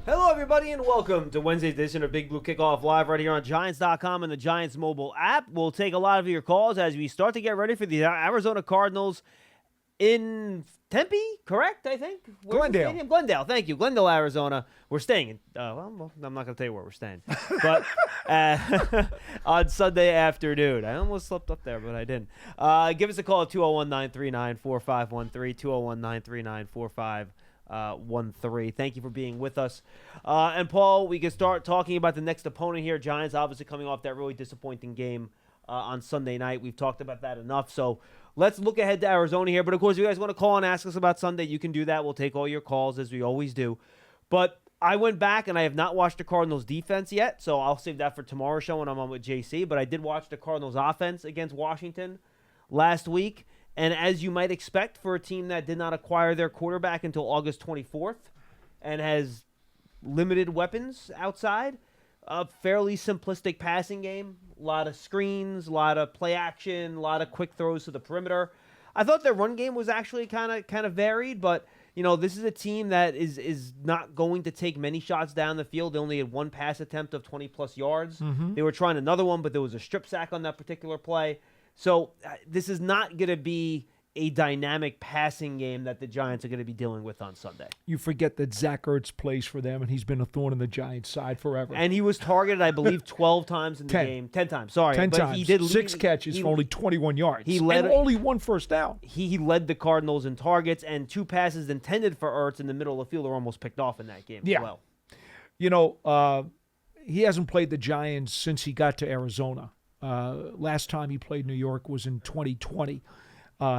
Hello, everybody, and welcome to Wednesday's edition of Big Blue Kickoff Live right here on Giants.com and the Giants mobile app. We'll take a lot of your calls as we start to get ready for the Arizona Cardinals in Tempe, correct, I think? Glendale, thank you. Glendale, Arizona. We're staying in, well, I'm not going to tell you where we're staying. But on Sunday afternoon. I almost slipped up there, but I didn't. Give us a call at 201-939-4513, 201-939-4513. 1-3. Thank you for being with us. And Paul, we can start talking about the next opponent here. Giants obviously coming off that really disappointing game on Sunday night. We've talked about that enough. So let's look ahead to Arizona here. But of course, if you guys want to call and ask us about Sunday, you can do that. We'll take all your calls as we always do. But I went back and I have not watched the Cardinals defense yet. So I'll save that for tomorrow's show when I'm on with JC. But I did watch the Cardinals offense against Washington last week. And as you might expect for a team that did not acquire their quarterback until August 24th and has limited weapons outside, a fairly simplistic passing game, a lot of screens, a lot of play action, a lot of quick throws to the perimeter. I thought their run game was actually kind of varied, but you know, this is a team that is not going to take many shots down the field. They only had one pass attempt of 20-plus yards. They were trying another one, but there was a strip sack on that particular play. So this is not going to be a dynamic passing game that the Giants are going to be dealing with on Sunday. You forget that Zach Ertz plays for them, and he's been a thorn in the Giants' side forever. And he was targeted, I believe, 12 times in the game. 10 times, sorry. 10 but times. He did lead, 6 catches for only 21 yards. He led, and only 1 first down. He led the Cardinals in targets, and 2 passes intended for Ertz in the middle of the field are almost picked off in that game as well. You know, he hasn't played the Giants since he got to Arizona. Last time he played New York was in 2020.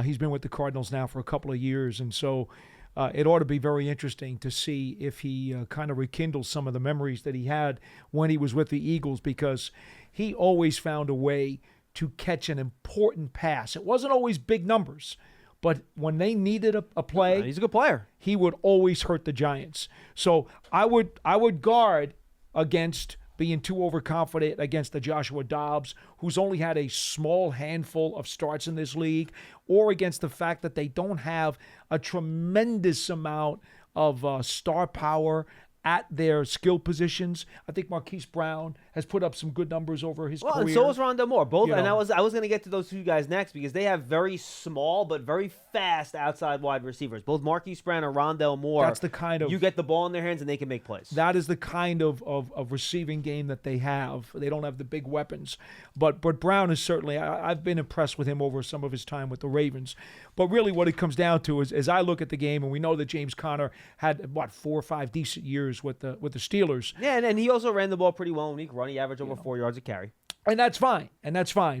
He's been with the Cardinals now for a couple of years, and so it ought to be very interesting to see if he kind of rekindles some of the memories that he had when he was with the Eagles, because he always found a way to catch an important pass. It wasn't always big numbers, but when they needed a play, he's a good player. He would always hurt the Giants. So I would guard against being too overconfident against the Joshua Dobbs, who's only had a small handful of starts in this league, or against the fact that they don't have a tremendous amount of star power at their skill positions. I think Marquise Brown has put up some good numbers over his career. And so is Rondale Moore. Both, and I was going to get to those two guys next because they have very small but very fast outside wide receivers. Both Marquise Brown and Rondale Moore. That's the kind of, you get the ball in their hands and they can make plays. That is the kind of receiving game that they have. They don't have the big weapons, but Brown is certainly. I've been impressed with him over some of his time with the Ravens. But really, what it comes down to is, as I look at the game, and we know that James Conner had 4 or 5 decent years with the Steelers. Yeah, and he also ran the ball pretty well when he could run. He averaged over 4 yards a carry. And that's fine.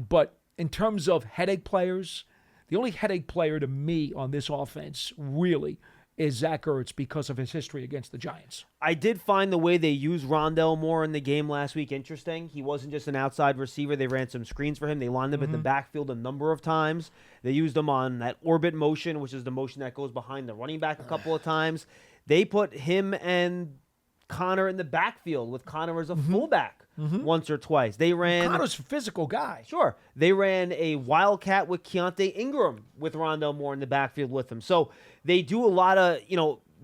But in terms of headache players, the only headache player to me on this offense really is Zach Ertz because of his history against the Giants. I did find the way they used Rondale Moore in the game last week interesting. He wasn't just an outside receiver. They ran some screens for him. They lined him at the backfield a number of times. They used him on that orbit motion, which is the motion that goes behind the running back a couple of times. They put him and Connor in the backfield with Connor as a fullback once or twice. They ran Connor's a physical guy. Sure. They ran a wildcat with Keontae Ingram with Rondale Moore in the backfield with him. So they do a lot of,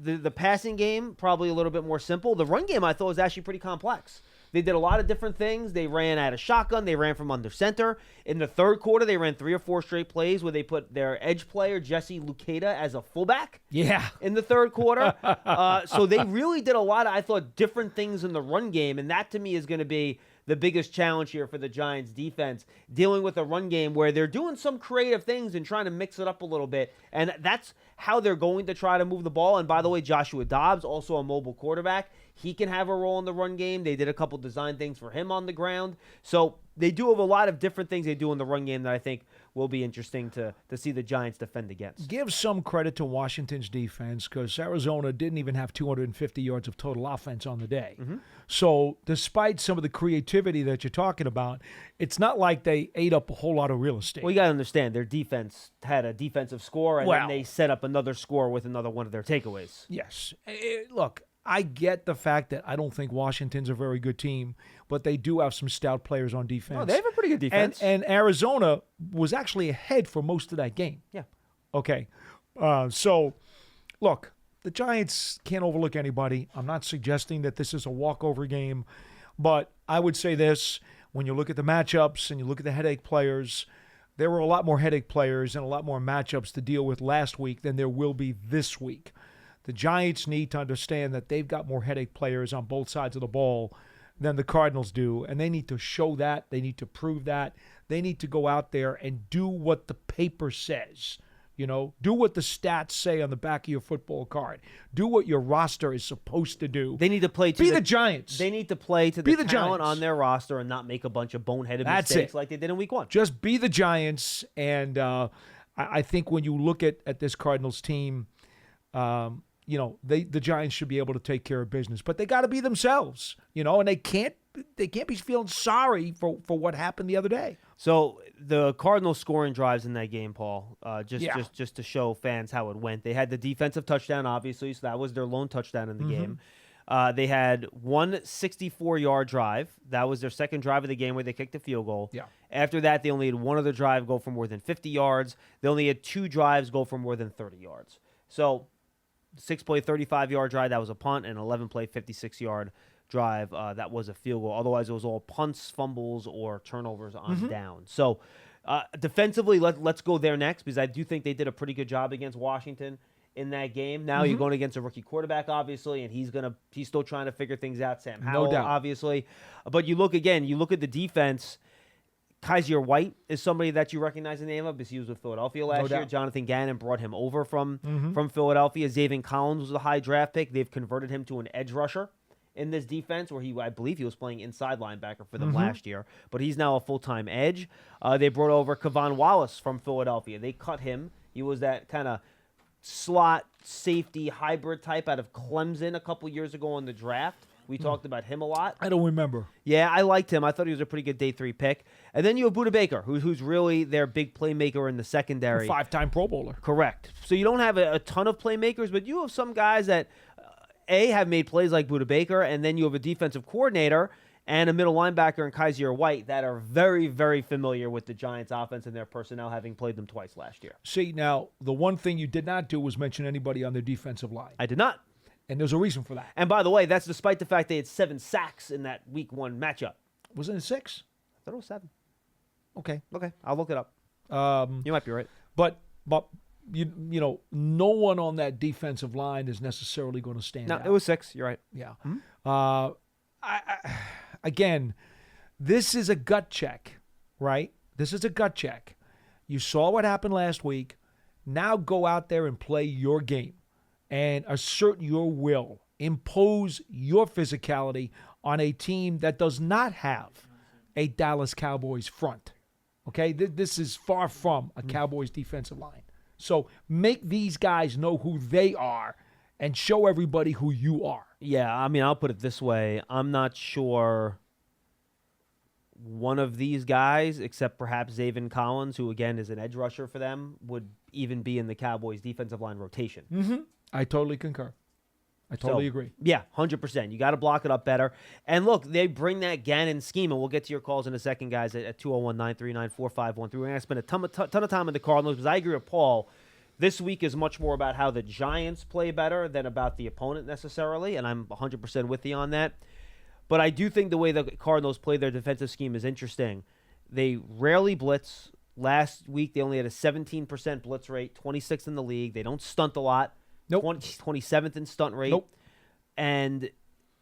the passing game, probably a little bit more simple. The run game, I thought, was actually pretty complex. They did a lot of different things. They ran out of shotgun. They ran from under center. In the third quarter, they ran 3 or 4 straight plays where they put their edge player, Jesse Luketa, as a fullback. Yeah. In the third quarter. So they really did a lot of, I thought, different things in the run game, and that to me is going to be the biggest challenge here for the Giants defense, dealing with a run game where they're doing some creative things and trying to mix it up a little bit. And that's how they're going to try to move the ball. And by the way, Joshua Dobbs, also a mobile quarterback, he can have a role in the run game. They did a couple design things for him on the ground. So they do have a lot of different things they do in the run game that I think will be interesting to see the Giants defend against. Give some credit to Washington's defense because Arizona didn't even have 250 yards of total offense on the day. So despite some of the creativity that you're talking about, it's not like they ate up a whole lot of real estate. Well, you got to understand, their defense had a defensive score, and then they set up another score with another one of their takeaways. Yes. Look, I get the fact that I don't think Washington's a very good team, but they do have some stout players on defense. Oh, they have a pretty good defense. And Arizona was actually ahead for most of that game. Yeah. Okay. So, look, the Giants can't overlook anybody. I'm not suggesting that this is a walkover game, but I would say this. When you look at the matchups and you look at the headache players, there were a lot more headache players and a lot more matchups to deal with last week than there will be this week. The Giants need to understand that they've got more headache players on both sides of the ball than the Cardinals do, and they need to show that. They need to prove that. They need to go out there and do what the paper says. Do what the stats say on the back of your football card. Do what your roster is supposed to do. They need to play to the Giants. They need to play to the talent Giants on their roster and not make a bunch of boneheaded mistakes like they did in week 1. Just be the Giants. And I think when you look at this Cardinals team, the Giants should be able to take care of business. But they got to be themselves, and they can't be feeling sorry for what happened the other day. So the Cardinals scoring drives in that game, Paul, just to show fans how it went. They had the defensive touchdown, obviously, so that was their lone touchdown in the game. They had one 64-yard drive. That was their second drive of the game where they kicked a field goal. Yeah. After that, they only had one other drive go for more than 50 yards. They only had 2 drives go for more than 30 yards. So 6-play, 35-yard drive, that was a punt, and 11-play, 56-yard drive, that was a field goal. Otherwise, it was all punts, fumbles, or turnovers on down. So defensively, let's go there next, because I do think they did a pretty good job against Washington in that game. Now you're going against a rookie quarterback, obviously, and he's still trying to figure things out. Sam Howell, no doubt. Obviously. But you look at the defense. Kaiser White is somebody that you recognize the name of because he was with Philadelphia last year. Jonathan Gannon brought him over from Philadelphia. Xavier Collins was a high draft pick. They've converted him to an edge rusher in this defense where I believe he was playing inside linebacker for them last year, but he's now a full-time edge. They brought over Kevon Wallace from Philadelphia. They cut him. He was that kind of slot safety hybrid type out of Clemson a couple years ago in the draft. We talked about him a lot. I don't remember. Yeah, I liked him. I thought he was a pretty good day 3 pick. And then you have Budda Baker, who's really their big playmaker in the secondary. A 5-time Pro Bowler. Correct. So you don't have a ton of playmakers, but you have some guys that, have made plays like Budda Baker, and then you have a defensive coordinator and a middle linebacker in Kaiser White that are very, very familiar with the Giants' offense and their personnel, having played them twice last year. See, now, the one thing you did not do was mention anybody on their defensive line. I did not. And there's a reason for that. And by the way, that's despite the fact they had 7 sacks in that week 1 matchup. Wasn't it 6? I thought it was 7. Okay, I'll look it up. You might be right. But no one on that defensive line is necessarily going to stand out. No, it was 6. You're right. Yeah. Again, this is a gut check, right? This is a gut check. You saw what happened last week. Now go out there and play your game and assert your will, impose your physicality on a team that does not have a Dallas Cowboys front. Okay? This is far from a Cowboys defensive line. So make these guys know who they are and show everybody who you are. Yeah, I mean, I'll put it this way. I'm not sure one of these guys, except perhaps Xavier Collins, who, again, is an edge rusher for them, would even be in the Cowboys' defensive line rotation. I totally concur. I totally agree. Yeah, 100%. You got to block it up better. And look, they bring that Gannon scheme, and we'll get to your calls in a second, guys, at 201-939-4513. We're going to spend a ton of time in the Cardinals, because I agree with Paul. This week is much more about how the Giants play better than about the opponent necessarily, and I'm 100% with you on that. But I do think the way the Cardinals play their defensive scheme is interesting. They rarely blitz. Last week, they only had a 17% blitz rate, 26th in the league. They don't stunt a lot. Nope. 27th in stunt rate. Nope. And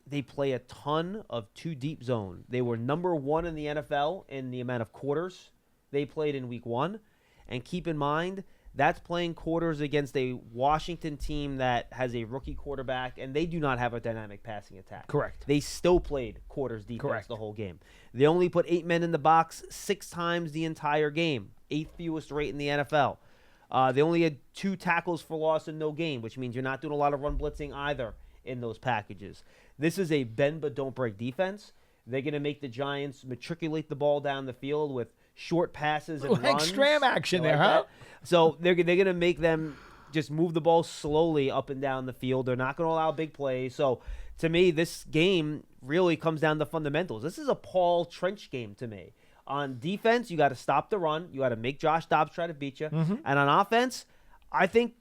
they play a ton of 2 deep zone. They were number 1 in the NFL in the amount of quarters they played in week 1. And keep in mind, that's playing quarters against a Washington team that has a rookie quarterback, and they do not have a dynamic passing attack. Correct. They still played quarters defense the whole game. They only put 8 men in the box 6 times the entire game, 8th fewest rate in the NFL. They only had 2 tackles for loss and no gain, which means you're not doing a lot of run blitzing either in those packages. This is a bend but don't break defense. They're going to make the Giants matriculate the ball down the field with short passes and runs. Extreme action there, like huh? That. So they're going to make them just move the ball slowly up and down the field. They're not going to allow big plays. So to me, this game really comes down to fundamentals. This is a Paul Trench game to me. On defense, you got to stop the run. You got to make Josh Dobbs try to beat you. And on offense, I think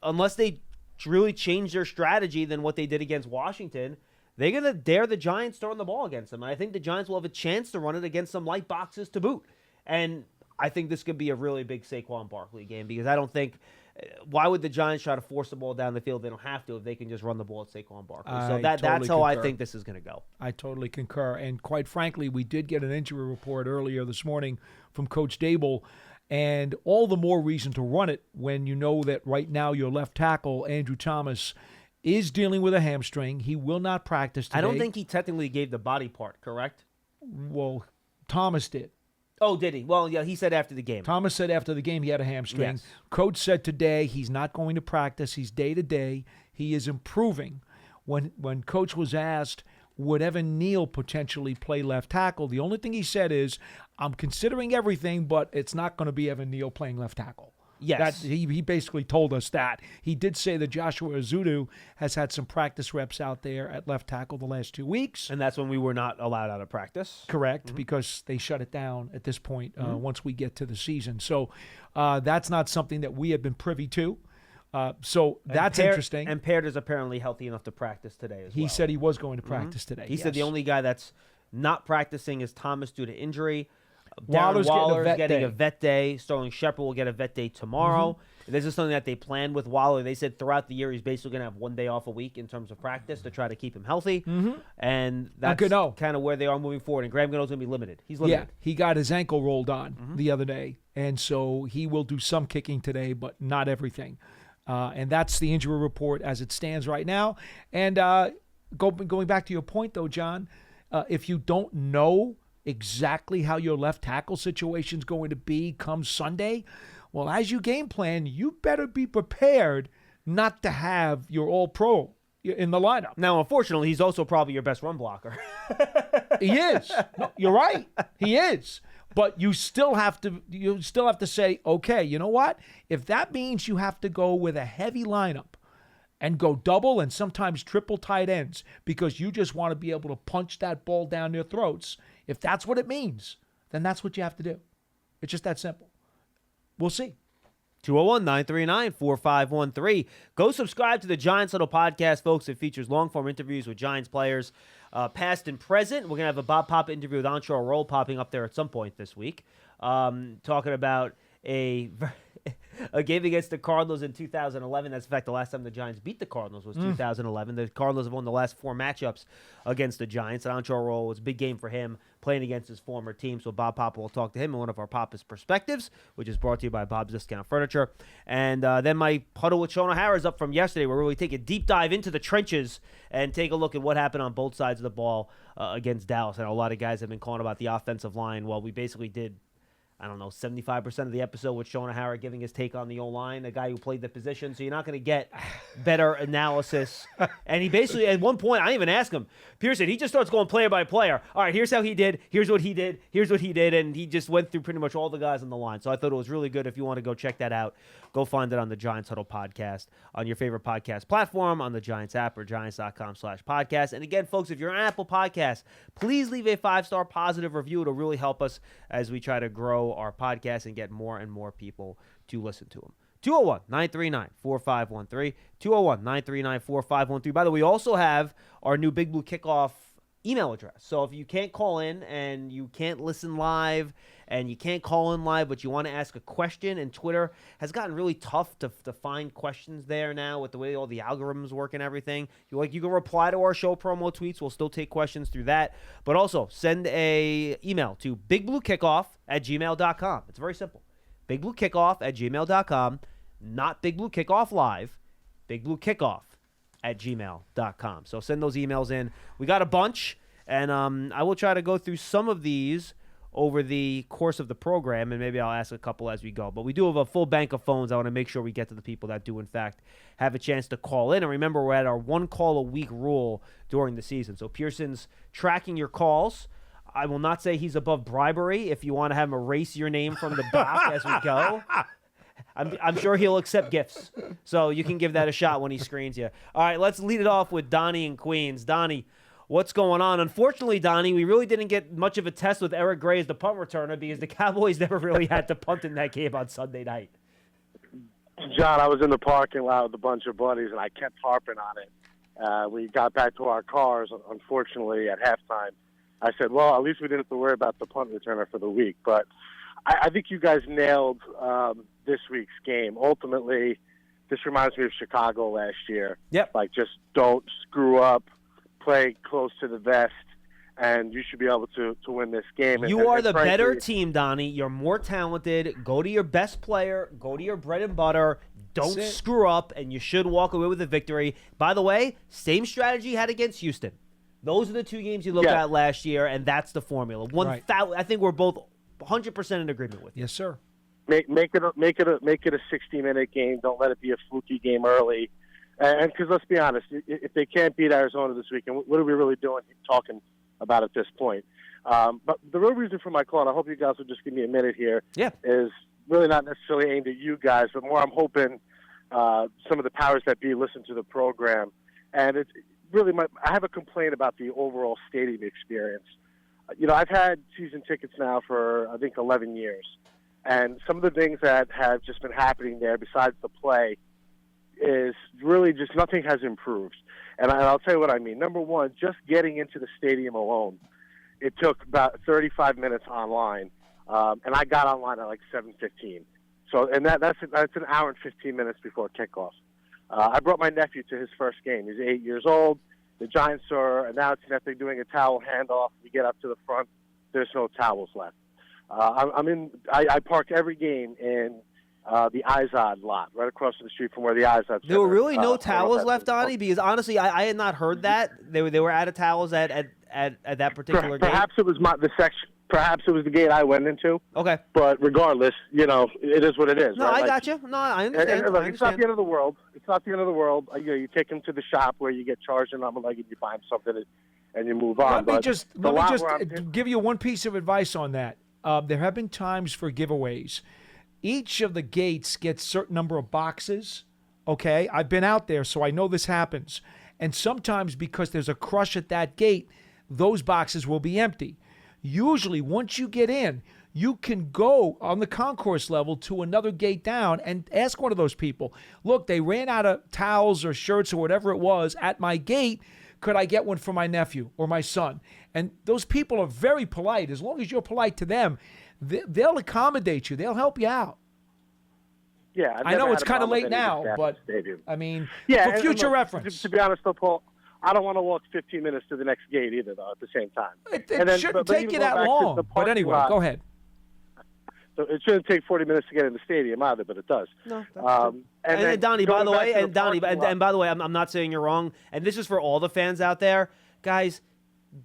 unless they really change their strategy than what they did against Washington, they're going to dare the Giants throwing the ball against them. And I think the Giants will have a chance to run it against some light boxes to boot. And I think this could be a really big Saquon Barkley game because I don't think why would the Giants try to force the ball down the field? They don't have to if they can just run the ball at Saquon Barkley. So that's how I think this is going to go. I totally concur. And quite frankly, we did get an injury report earlier this morning from Coach Dable, and all the more reason to run it when you know that right now your left tackle, Andrew Thomas, is dealing with a hamstring. He will not practice today. I don't think he technically gave the body part, correct? Well, Thomas did. Oh, did he? Well, yeah, he said after the game. Thomas said after the game he had a hamstring. Yes. Coach said today he's not going to practice. He's day-to-day. He is improving. When Coach was asked, would Evan Neal potentially play left tackle, the only thing he said is, I'm considering everything, but it's not going to be Evan Neal playing left tackle. Yes. He basically told us that. He did say that Joshua Azudu has had some practice reps out there at left tackle the last 2 weeks. And that's when we were not allowed out of practice. Correct, because they shut it down at this point once we get to the season. So that's not something that we have been privy to. So that's interesting. And Peart is apparently healthy enough to practice today as well. He said he was going to practice today. He said the only guy that's not practicing is Thomas due to injury. Waller's getting a vet day. Sterling Shepard will get a vet day tomorrow. This is something that they planned with Waller. They said throughout the year he's basically going to have 1 day off a week in terms of practice to try to keep him healthy. And that's kind of where they are moving forward. And Graham Gano's going to be limited. He's limited. Yeah, he got his ankle rolled on the other day. And so he will do some kicking today, but not everything. And that's the injury report as it stands right now. And going back to your point, though, John, if you don't know exactly how your left tackle situation is going to be come Sunday, well, as you game plan, you better be prepared not to have your all-pro in the lineup. Now, unfortunately, he's also probably your best run blocker. He is. No, you're right. He is. But you still have to say, okay, you know what? If that means you have to go with a heavy lineup and go double and sometimes triple tight ends because you just want to be able to punch that ball down their throats, if that's what it means, then that's what you have to do. It's just that simple. We'll see. 201-939-4513. Go subscribe to the Giants Huddle podcast, folks. It features long-form interviews with Giants players, past and present. We're going to have a Bob Papa interview with Anshar Roll popping up there at some point this week, talking about a game against the Cardinals in 2011. That's, in fact, the last time the Giants beat the Cardinals was 2011. The Cardinals have won the last 4 matchups against the Giants. And Anshar Roll was a big game for him playing against his former team. So Bob Papa will talk to him in one of our Papa's Perspectives, which is brought to you by Bob's Discount Furniture. And then my huddle with Sean O'Hara is up from yesterday, where we really take a deep dive into the trenches and take a look at what happened on both sides of the ball against Dallas. And a lot of guys have been calling about the offensive line. Well, we basically did 75% of the episode with Sean O'Hara giving his take on the O-line, a guy who played the position, so you're not going to get better analysis. And he basically, at one point, I didn't even ask him, Pearson, he just starts going player by player. All right, here's how he did, here's what he did, here's what he did, and he just went through pretty much all the guys on the line. So I thought it was really good. If you want to go check that out, go find it on the Giants Huddle podcast, on your favorite podcast platform, on the Giants app, or giants.com/podcast. And again, folks, if you're on Apple Podcasts, please leave a 5-star positive review. It'll really help us as we try to grow our podcast and get more and more people to listen to them. 201-939-4513. 201-939-4513. By the way, we also have our new Big Blue Kickoff email address. So if you can't call in and you can't listen live and you can't call in live, but you want to ask a question, and Twitter has gotten really tough to find questions there now with the way all the algorithms work and everything. You can reply to our show promo tweets. We'll still take questions through that. But also send a email to bigbluekickoff@gmail.com. It's very simple. bigbluekickoff@gmail.com. Not Big Blue Kickoff Live. bigbluekickoff@gmail.com. So send those emails in. We got a bunch, and I will try to go through some of these over the course of the program, and maybe I'll ask a couple as we go. But we do have a full bank of phones. I want to make sure we get to the people that do, in fact, have a chance to call in. And remember, we're at our 1-call-a-week rule during the season. So Pearson's tracking your calls. I will not say he's above bribery if you want to have him erase your name from the doc as we go. I'm sure he'll accept gifts. So you can give that a shot when he screens you. All right, let's lead it off with Donnie in Queens. Donnie, what's going on? Unfortunately, Donnie, we really didn't get much of a test with Eric Gray as the punt returner because the Cowboys never really had to punt in that game on Sunday night. John, I was in the parking lot with a bunch of buddies, and I kept harping on it. We got back to our cars, unfortunately, at halftime. I said, well, at least we didn't have to worry about the punt returner for the week. But I think you guys nailed this week's game. Ultimately, this reminds me of Chicago last year. Yep. Like, just don't screw up, play close to the vest, and you should be able to win this game. You are the better team, Donnie. You're more talented. Go to your best player. Go to your bread and butter. Don't screw up, and you should walk away with a victory. By the way, same strategy you had against Houston. Those are the two games you looked at last year, and that's the formula. I think we're both 100% in agreement with you. Yes, sir. Make it a 60-minute game. Don't let it be a fluky game early. And because let's be honest, if they can't beat Arizona this weekend, what are we really doing talking about at this point? But the real reason for my call, and I hope you guys will just give me a minute here, is really not necessarily aimed at you guys, but more I'm hoping some of the powers that be listen to the program. And it's really I have a complaint about the overall stadium experience. I've had season tickets now for, I think, 11 years. And some of the things that have just been happening there besides the play is really just nothing has improved. And I'll tell you what I mean. Number one, just getting into the stadium alone, it took about 35 minutes online. And I got online at like 7:15. So, and that's an hour and 15 minutes before kickoff. I brought my nephew to his first game. He's 8 years old. The Giants are announcing that they're doing a towel handoff. We get up to the front. There's no towels left. I park every game in the Izod lot, right across the street from where the Izod. There were really no towels left, Donnie, because honestly, I had not heard that they were out of towels at that particular game. Perhaps it was the section. Perhaps it was the gate I went into. Okay. But regardless, it is what it is. No, right? I got you. No, I understand. And look, it's not the end of the world. It's not the end of the world. You take him to the shop where you get charged an arm and leg and you buy him something and you move on. Let me just give you one piece of advice on that. There have been times for giveaways. Each of the gates gets a certain number of boxes, okay? I've been out there, so I know this happens. And sometimes because there's a crush at that gate, those boxes will be empty. Usually, once you get in, you can go on the concourse level to another gate down and ask one of those people, look, they ran out of towels or shirts or whatever it was at my gate. Could I get one for my nephew or my son? And those people are very polite. As long as you're polite to them, they'll accommodate you. They'll help you out. Yeah, I know it's kind of late now, but I mean, for future reference. To be honest, though, Paul, I don't want to walk 15 minutes to the next gate either, though, at the same time. It shouldn't take you that long. But anyway, go ahead. So it shouldn't take 40 minutes to get in the stadium either, but it does. No. And Donnie, by the way, I'm not saying you're wrong. And this is for all the fans out there, guys.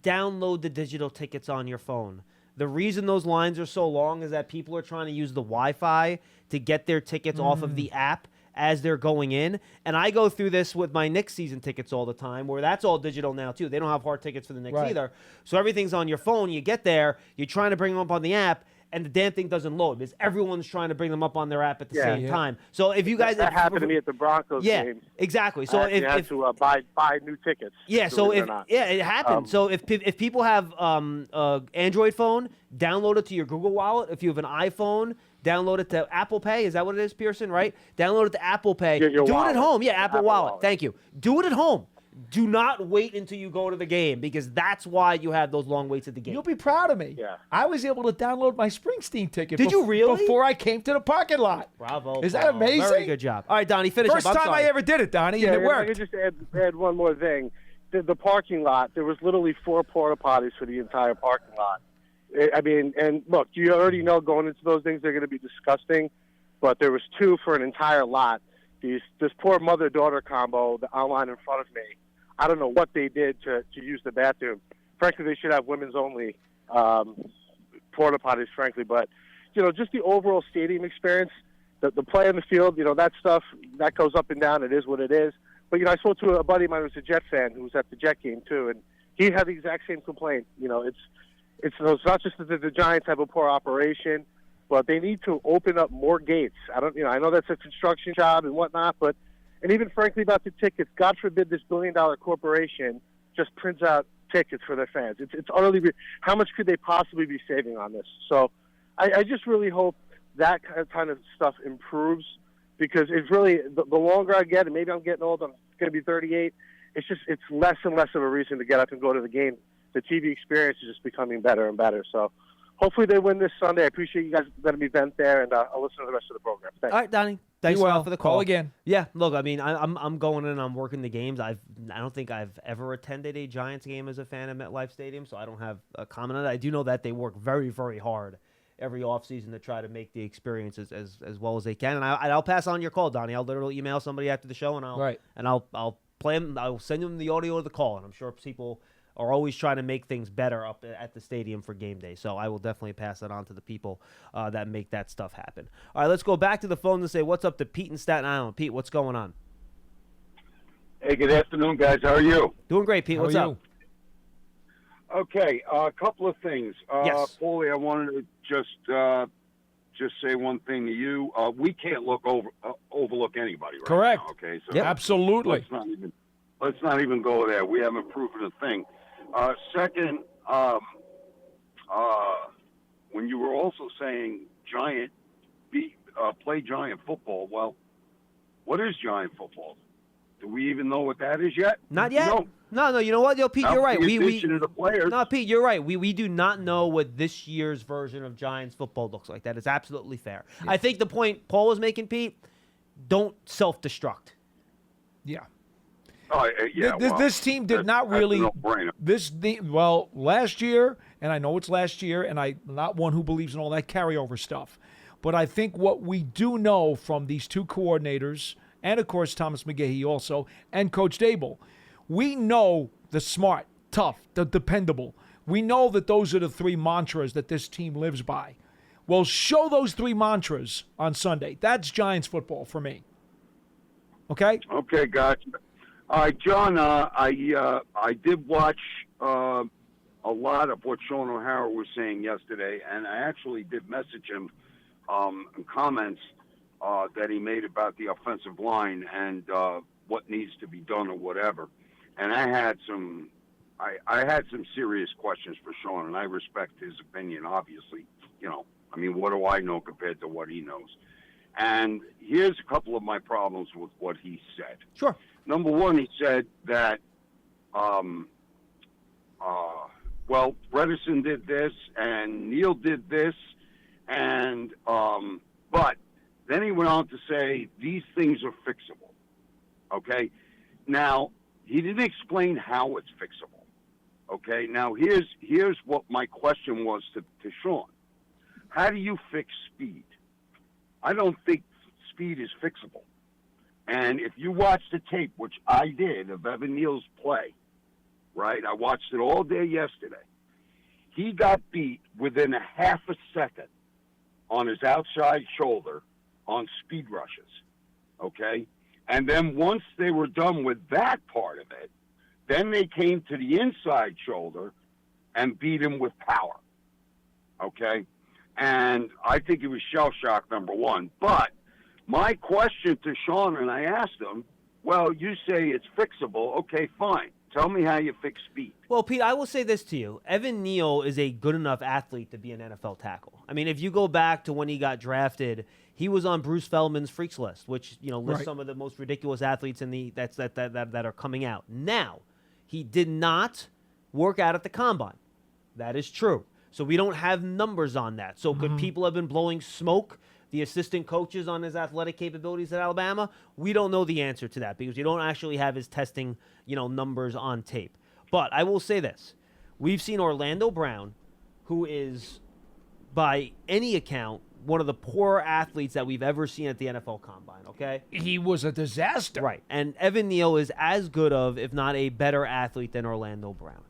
Download the digital tickets on your phone. The reason those lines are so long is that people are trying to use the Wi-Fi to get their tickets off of the app as they're going in. And I go through this with my Knicks season tickets all the time, where that's all digital now, too. They don't have hard tickets for the Knicks either. So everything's on your phone. You get there, you're trying to bring them up on the app, and the damn thing doesn't load because everyone's trying to bring them up on their app at the same time. So if you guys... That happened to me at the Broncos game. Exactly. So you had to buy new tickets. Yeah, so it happened. So if people have Android phone, download it to your Google Wallet. If you have an iPhone, download it to Apple Pay. Is that what it is, Pearson, right? Download it to Apple Pay. Do it at home. Yeah, Apple Wallet. Thank you. Do it at home. Do not wait until you go to the game because that's why you have those long waits at the game. You'll be proud of me. Yeah. I was able to download my Springsteen ticket. Did you really? Before I came to the parking lot. Bravo. Is that amazing? Very good job. All right, Donnie, finish First up. time I ever did it, Donnie, and it worked. I could just add one more thing. The parking lot, there was literally 4 porta potties for the entire parking lot. I mean, and look, you already know going into those things they're going to be disgusting, but there was 2 for an entire lot. This poor mother-daughter combo online in front of me, I don't know what they did to use the bathroom. Frankly, they should have women's only porta potties, frankly. But, just the overall stadium experience, the play on the field, that stuff, that goes up and down. It is what it is. But, I spoke to a buddy of mine who's a Jet fan who was at the Jet game, too, and he had the exact same complaint. It's not just that the Giants have a poor operation, but they need to open up more gates. I know that's a construction job and whatnot, but and even frankly about the tickets, God forbid this billion-dollar corporation just prints out tickets for their fans. It's utterly how much could they possibly be saving on this? So I just really hope that kind of stuff improves because it's really the longer I get, and maybe I'm getting old, I'm going to be 38. It's less and less of a reason to get up and go to the game. The TV experience is just becoming better and better. So hopefully they win this Sunday. I appreciate you guys letting me vent there, and I'll listen to the rest of the program. Thanks. All right, Donnie. Thanks a lot for the call. Call again. Yeah, look, I mean, I'm going in. I'm working the games. I don't think I've ever attended a Giants game as a fan at MetLife Stadium, so I don't have a comment on it. I do know that they work very, very hard every offseason to try to make the experience as well as they can. And I'll pass on your call, Donnie. I'll literally email somebody after the show, and I'll play them. I'll send them the audio of the call, and I'm sure people are always trying to make things better up at the stadium for game day. So I will definitely pass that on to the people that make that stuff happen. All right, let's go back to the phone and say what's up to Pete in Staten Island. Pete, what's going on? Hey, good afternoon, guys. How are you? Doing great, Pete. What's up? Okay, a couple of things. Yes. Paulie, I wanted to just say one thing to you. We can't overlook anybody right Correct. now, okay? So Yep. Absolutely. Let's not even go there. We haven't proven a thing. Second, when you were also saying play Giant football, well, what is Giant football? Do we even know what that is yet? Not yet. No. You know what, Pete, you're right. Pete, you're right. We do not know what this year's version of Giants football looks like. That is absolutely fair. Yeah. I think the point Paul was making, Pete, don't self-destruct. Yeah. Yeah, this team did not really. Last year, and I know it's last year, and I'm not one who believes in all that carryover stuff, but I think what we do know from these two coordinators, and of course Thomas McGahee also, and Coach Dable, we know the smart, tough, the dependable. We know that those are the three mantras that this team lives by. Well, show those three mantras on Sunday. That's Giants football for me. Okay? Okay, gotcha. All right, John, I did watch a lot of what Sean O'Hara was saying yesterday, and I actually did message him comments that he made about the offensive line and what needs to be done or whatever. And I had some serious questions for Sean, and I respect his opinion, obviously. What do I know compared to what he knows? And here's a couple of my problems with what he said. Sure. Number one, he said that, Bredesen did this and Neal did this, and but then he went on to say these things are fixable. Okay, now he didn't explain how it's fixable. Okay, now here's what my question was to Sean. How do you fix speed? I don't think speed is fixable. And if you watch the tape, which I did, of Evan Neal's play, right? I watched it all day yesterday. He got beat within a half a second on his outside shoulder on speed rushes, okay? And then once they were done with that part of it, then they came to the inside shoulder and beat him with power, okay? And I think it was shell shock, number one. But my question to Sean, and I asked him, well, you say it's fixable. Okay, fine. Tell me how you fix speed. Well, Pete, I will say this to you. Evan Neal is a good enough athlete to be an NFL tackle. I mean, if you go back to when he got drafted, he was on Bruce Feldman's freaks list, which, lists some of the most ridiculous athletes that are coming out. Now, he did not work out at the combine. That is true. So we don't have numbers on that. So could people have been blowing smoke, the assistant coaches, on his athletic capabilities at Alabama? We don't know the answer to that because you don't actually have his testing, numbers on tape. But I will say this. We've seen Orlando Brown, who is, by any account, one of the poorer athletes that we've ever seen at the NFL Combine, okay? He was a disaster. Right. And Evan Neal is as good of, if not a better athlete than Orlando Brown.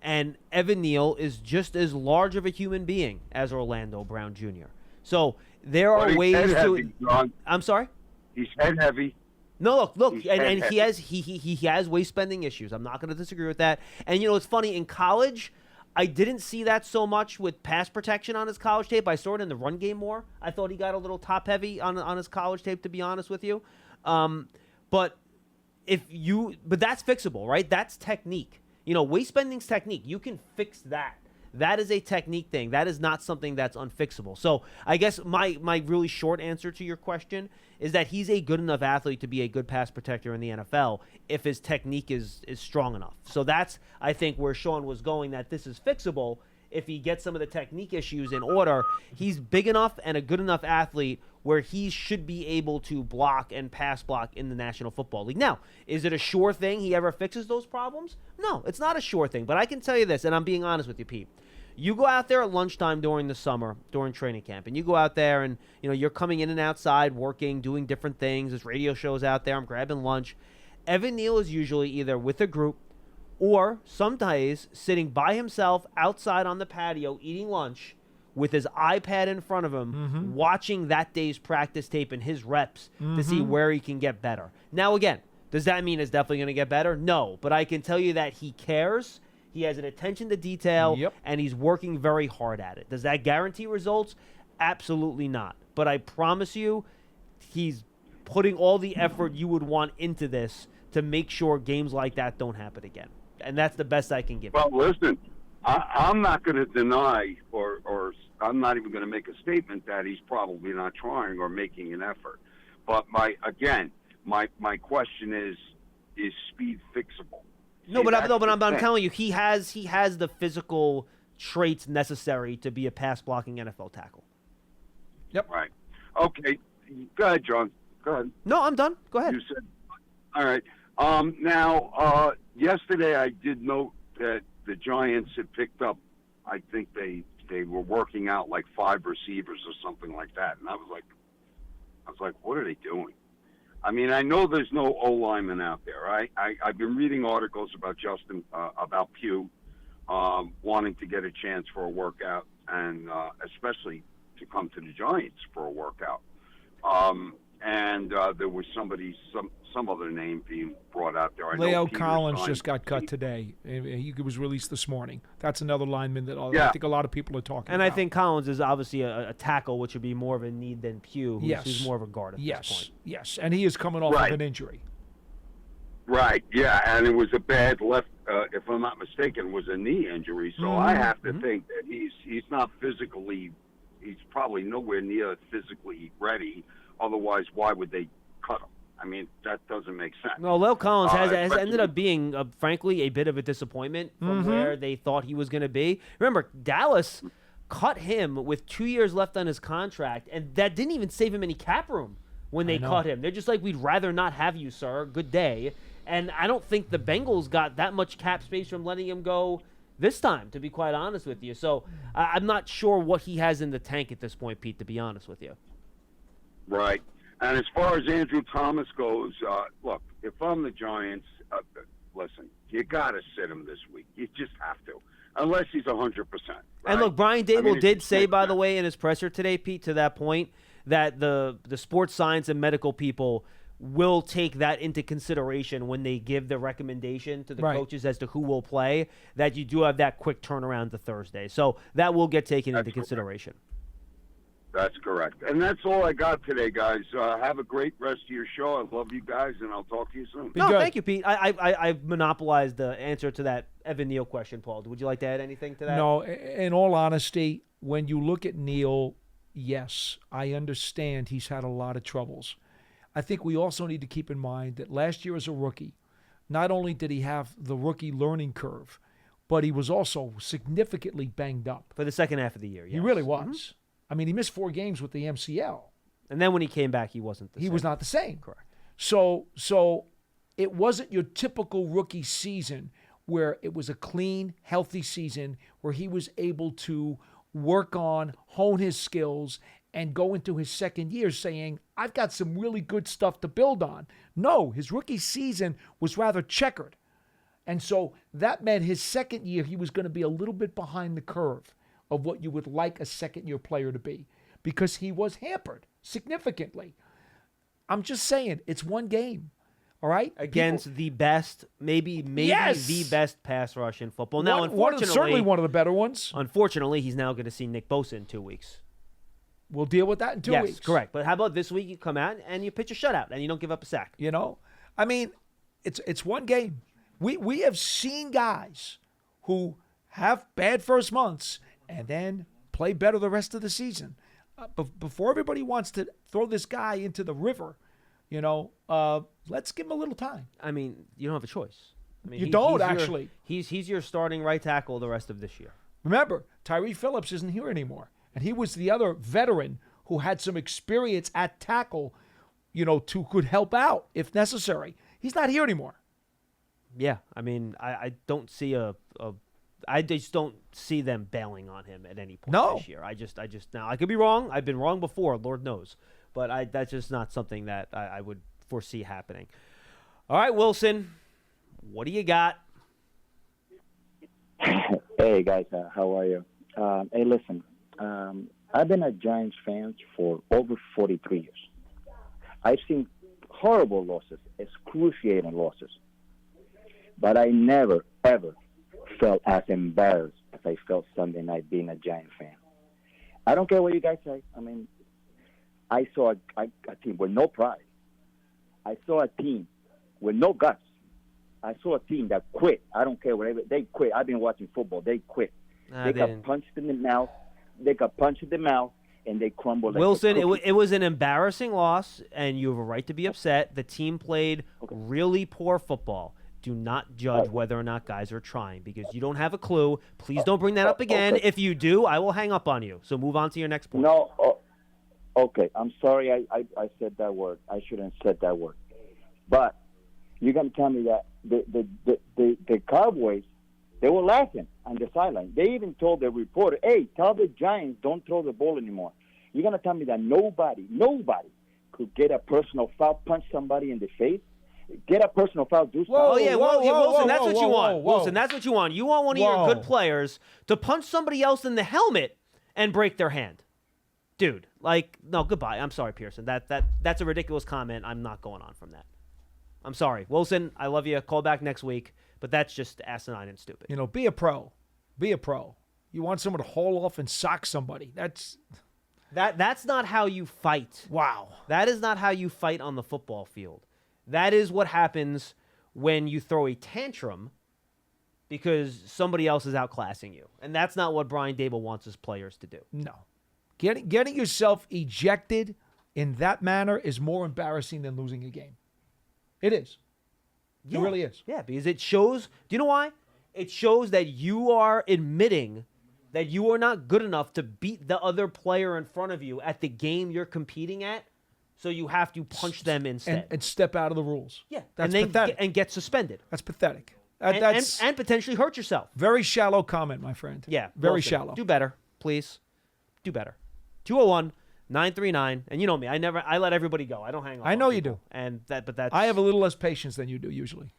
And Evan Neal is just as large of a human being as Orlando Brown Jr. So there are ways to. Heavy, John. I'm sorry. He's head heavy. No, look, and he has waist bending issues. I'm not going to disagree with that. And it's funny, in college, I didn't see that so much with pass protection on his college tape. I saw it in the run game more. I thought he got a little top heavy on his college tape, to be honest with you. But that's fixable, right? That's technique. Waist bending's technique. You can fix that. that is a technique thing. That is not something that's unfixable. So I guess my really short answer to your question is that he's a good enough athlete to be a good pass protector in the NFL if his technique is strong enough. So that's, I think, where Sean was going, that this is fixable. If he gets some of the technique issues in order, he's big enough and a good enough athlete where he should be able to block and pass block in the National Football League. Now, is it a sure thing he ever fixes those problems? No, it's not a sure thing. But I can tell you this, and I'm being honest with you, Pete. You go out there at lunchtime during the summer, during training camp, and you go out there and, you're coming in and outside, working, doing different things. There's radio shows out there. I'm grabbing lunch. Evan Neal is usually either with a group or sometimes sitting by himself outside on the patio eating lunch with his iPad in front of him, watching that day's practice tape and his reps to see where he can get better. Now, again, does that mean it's definitely going to get better? No, but I can tell you that he cares. He has an attention to detail, and he's working very hard at it. Does that guarantee results? Absolutely not. But I promise you, he's putting all the effort you would want into this to make sure games like that don't happen again. And that's the best I can give you. Well, listen, I'm not going to deny or I'm not even going to make a statement that he's probably not trying or making an effort. But my question is speed fixable? No, but I'm telling you, he has the physical traits necessary to be a pass blocking NFL tackle. Yep. Right. Okay. Go ahead, John. Go ahead. No, I'm done. Go ahead. You said. All right. Now, yesterday I did note that the Giants had picked up. I think they were working out like 5 receivers or something like that, and I was like, what are they doing? I mean, I know there's no O-lineman out there, right? I've been reading articles about about Pugh wanting to get a chance for a workout, and especially to come to the Giants for a workout. And there was some other name being brought out there. Leo Collins just got cut today. He was released this morning. That's another lineman that I think a lot of people are talking about. And I think Collins is obviously a tackle, which would be more of a need than Pugh, who's more of a guard at this point. Yes, and he is coming off of an injury. Right, yeah, and it was a bad left, if I'm not mistaken, was a knee injury. So I have to think that he's not physically, he's probably nowhere near physically ready. Otherwise, why would they cut him? I mean, that doesn't make sense. No, Leo Collins has ended up being, frankly, a bit of a disappointment from where they thought he was going to be. Remember, Dallas cut him with 2 years left on his contract, and that didn't even save him any cap room when they cut him. They're just like, we'd rather not have you, sir. Good day. And I don't think the Bengals got that much cap space from letting him go this time, to be quite honest with you. So I'm not sure what he has in the tank at this point, Pete, to be honest with you. Right. And as far as Andrew Thomas goes, look, if I'm the Giants, listen, you got to sit him this week. You just have to, unless he's 100%. Right? And look, Brian Dable did say, by the way, in his presser today, Pete, to that point, that the sports science and medical people will take that into consideration when they give the recommendation to the coaches as to who will play, that you do have that quick turnaround to Thursday. So that will get taken into consideration. That's correct. And that's all I got today, guys. Have a great rest of your show. I love you guys, and I'll talk to you soon. No, thank you, Pete. I've monopolized the answer to that Evan Neal question, Paul. Would you like to add anything to that? No, in all honesty, when you look at Neal, yes, I understand he's had a lot of troubles. I think we also need to keep in mind that last year as a rookie, not only did he have the rookie learning curve, but he was also significantly banged up. For the second half of the year, yes. He really was. I mean, he missed 4 games with the MCL. And then when he came back, he wasn't the same. He was not the same. Correct. So it wasn't your typical rookie season where it was a clean, healthy season where he was able to work on, hone his skills, and go into his second year saying, I've got some really good stuff to build on. No, his rookie season was rather checkered. And so that meant his second year, he was going to be a little bit behind the curve of what you would like a second-year player to be because he was hampered significantly. I'm just saying, it's one game, all right? Against the best, maybe the best pass rush in football. Now, unfortunately, certainly one of the better ones. Unfortunately, he's now going to see Nick Bosa in 2 weeks. We'll deal with that in 2 weeks. Yes, correct. But how about this week you come out and you pitch a shutout and you don't give up a sack? You know? I mean, it's one game. We have seen guys who have bad first months, and then play better the rest of the season. Before everybody wants to throw this guy into the river, let's give him a little time. I mean, you don't have a choice. I mean, You don't, actually. He's your starting right tackle the rest of this year. Remember, Tyree Phillips isn't here anymore, and he was the other veteran who had some experience at tackle, could help out if necessary. He's not here anymore. Yeah, I mean, I don't see I just don't see them bailing on him at any point this year. I just now I could be wrong. I've been wrong before, Lord knows, but that's just not something that I would foresee happening. All right, Wilson, what do you got? Hey guys, how are you? Hey, listen, I've been a Giants fan for over 43 years. I've seen horrible losses, excruciating losses, but I never ever felt as embarrassed as I felt Sunday night being a Giant fan. I don't care what you guys say. I mean, I saw a team with no pride. I saw a team with no guts. I saw a team that quit. I don't care whatever. They quit. I've been watching football. They quit. They got punched in the mouth. And they crumbled. Wilson, it was an embarrassing loss, and you have a right to be upset. The team played really poor football. Do not judge whether or not guys are trying because you don't have a clue. Please don't bring that up again. If you do, I will hang up on you. So move on to your next point. No, okay. I'm sorry I said that word. I shouldn't have said that word. But you're going to tell me that the Cowboys, they were laughing on the sideline. They even told the reporter, hey, tell the Giants don't throw the ball anymore. You're going to tell me that nobody could get a personal foul, punch somebody in the face? Get a personal foul, do something. Wilson, that's what you want. Wilson, that's what you want. You want one of your good players to punch somebody else in the helmet and break their hand. Dude, no, goodbye. I'm sorry, Pearson. That's a ridiculous comment. I'm not going on from that. I'm sorry. Wilson, I love you. Call back next week. But that's just asinine and stupid. Be a pro. Be a pro. You want someone to haul off and sock somebody. That's not how you fight. Wow. That is not how you fight on the football field. That is what happens when you throw a tantrum because somebody else is outclassing you. And that's not what Brian Daboll wants his players to do. No. Getting yourself ejected in that manner is more embarrassing than losing a game. It is. Yeah. It really is. Yeah, because it shows, do you know why? It shows that you are admitting that you are not good enough to beat the other player in front of you at the game you're competing at. So you have to punch them instead. And step out of the rules. Yeah. That's pathetic. And get suspended. That's pathetic. And potentially hurt yourself. Very shallow comment, my friend. Yeah. Very shallow. Do better, please. Do better. 201-939. And you know me. I let everybody go. I don't hang on. I know you do. But that's. I have a little less patience than you do usually.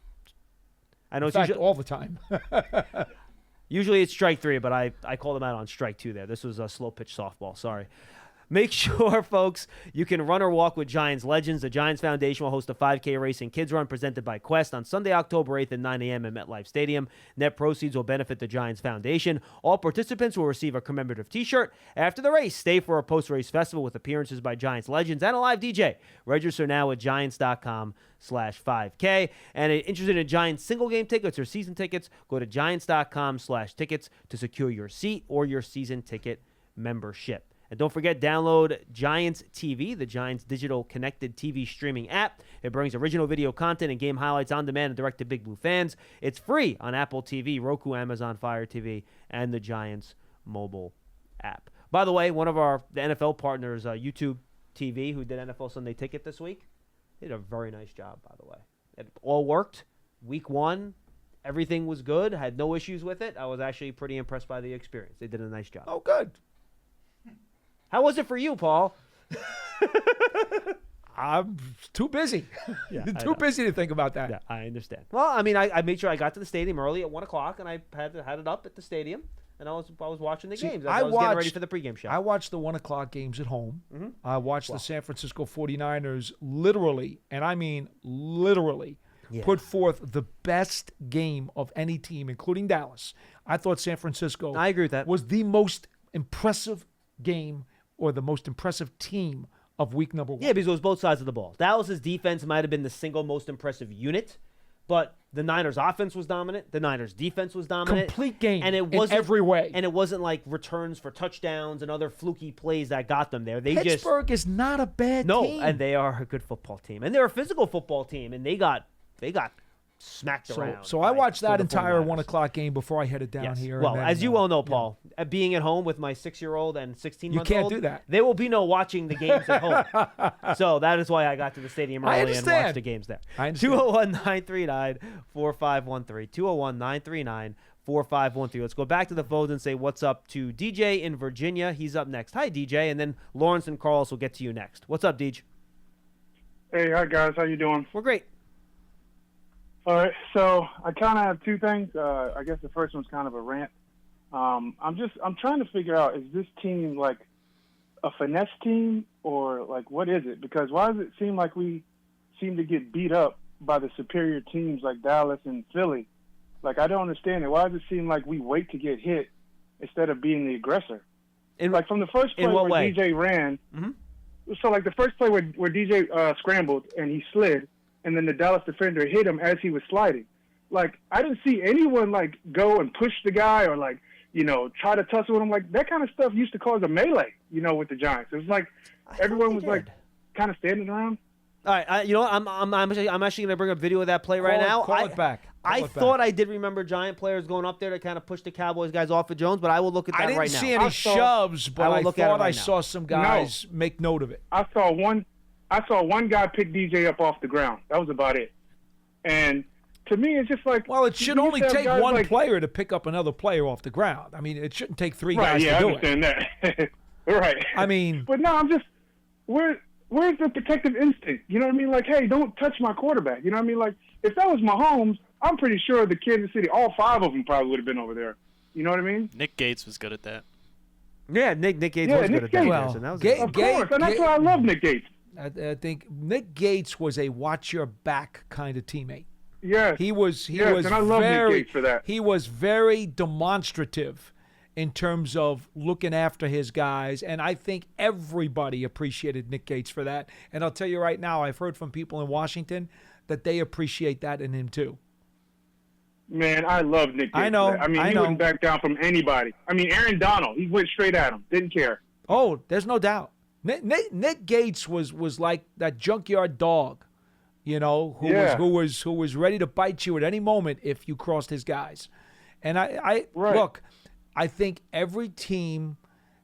I know In fact, all the time. Usually it's strike 3, but I called them out on strike 2 there. This was a slow pitch softball. Sorry. Make sure, folks, you can run or walk with Giants legends. The Giants Foundation will host a 5K race and kids run presented by Quest on Sunday, October 8th at 9 a.m. at MetLife Stadium. Net proceeds will benefit the Giants Foundation. All participants will receive a commemorative T-shirt. After the race, stay for a post-race festival with appearances by Giants legends and a live DJ. Register now at Giants.com/5K. And interested in Giants single-game tickets or season tickets, go to Giants.com/tickets to secure your seat or your season ticket membership. And don't forget, download Giants TV, the Giants digital connected TV streaming app. It brings original video content and game highlights on demand and direct to Big Blue fans. It's free on Apple TV, Roku, Amazon Fire TV, and the Giants mobile app. By the way, one of the NFL partners, YouTube TV, who did NFL Sunday Ticket this week, did a very nice job, by the way. It all worked. Week 1, everything was good. Had no issues with it. I was actually pretty impressed by the experience. They did a nice job. Oh, good. How was it for you, Paul? I'm too busy. Yeah, too busy to think about that. Yeah, I understand. Well, I mean, I made sure I got to the stadium early at 1 o'clock, and I had it up at the stadium, and I was watching the games. I was getting ready for the pregame show. I watched the 1 o'clock games at home. Mm-hmm. I watched the San Francisco 49ers literally, and I mean literally, put forth the best game of any team, including Dallas. I thought San Francisco I agree with that. was the most impressive game or the most impressive team of week number 1. Yeah, because it was both sides of the ball. Dallas's defense might have been the single most impressive unit, but The Niners offense was dominant. The Niners defense was dominant. Complete game and it in wasn't, every way. And it wasn't like returns for touchdowns and other fluky plays that got them there. Pittsburgh is not a bad team. No, and they are a good football team. And they're a physical football team, and they got smacked around. So I watched that entire 49ers. 1 o'clock game before I headed down here. Well, and then, as you well know, Paul, being at home with my 6-year-old and 16-month-old, you can't do that. There will be no watching the games at home. So that is why I got to the stadium early and watched the games there. I understand. 201-939-4513. 201-939-4513. Let's go back to the phones and say what's up to DJ in Virginia. He's up next. Hi, DJ. And then Lawrence and Carlos will get to you next. What's up, DJ? Hey, hi guys. How you doing? We're great. All right. So I kind of have two things. I guess the first one's kind of a rant. I'm trying to figure out, is this team like a finesse team or like what is it? Because why does it seem like we seem to get beat up by the superior teams like Dallas and Philly? Like, I don't understand it. Why does it seem like we wait to get hit instead of being the aggressor? Like from the first play where way? DJ ran. Mm-hmm. So like the first play where DJ scrambled and he slid, and then the Dallas defender hit him as he was sliding. Like, I didn't see anyone, like, go and push the guy or, like, you know, try to tussle with him. Like, that kind of stuff used to cause a melee, you know, with the Giants. It was like everyone was, like, kind of standing around. All right, you know what? I'm actually going to bring a video of that play right now. Call it back. I thought I did remember Giant players going up there to kind of push the Cowboys guys off of Jones, but I will look at that right now. I didn't see any shoves, but I thought I saw some guys make note of it. I saw one guy pick DJ up off the ground. That was about it. And to me, it's just like... Well, it should only take one player to pick up another player off the ground. I mean, it shouldn't take three guys to do it. I understand that. Right. I mean... But no, I'm just... Where's the protective instinct? You know what I mean? Like, hey, don't touch my quarterback. You know what I mean? Like, if that was Mahomes, I'm pretty sure the Kansas City, all five of them probably would have been over there. You know what I mean? Nick Gates was good at that. Yeah, Nick Gates was good at that. Well, of course, and that's why I love Nick Gates. I think Nick Gates was a watch-your-back kind of teammate. Yes. He was and I love Nick Gates for that. He was very demonstrative in terms of looking after his guys, and I think everybody appreciated Nick Gates for that. And I'll tell you right now, I've heard from people in Washington that they appreciate that in him too. Man, I love Nick Gates. I know. I mean, he wouldn't back down from anybody. I mean, Aaron Donald, he went straight at him. Didn't care. Oh, there's no doubt. Nick Gates was like that junkyard dog, you know, who was ready to bite you at any moment if you crossed his guys. And look, I think every team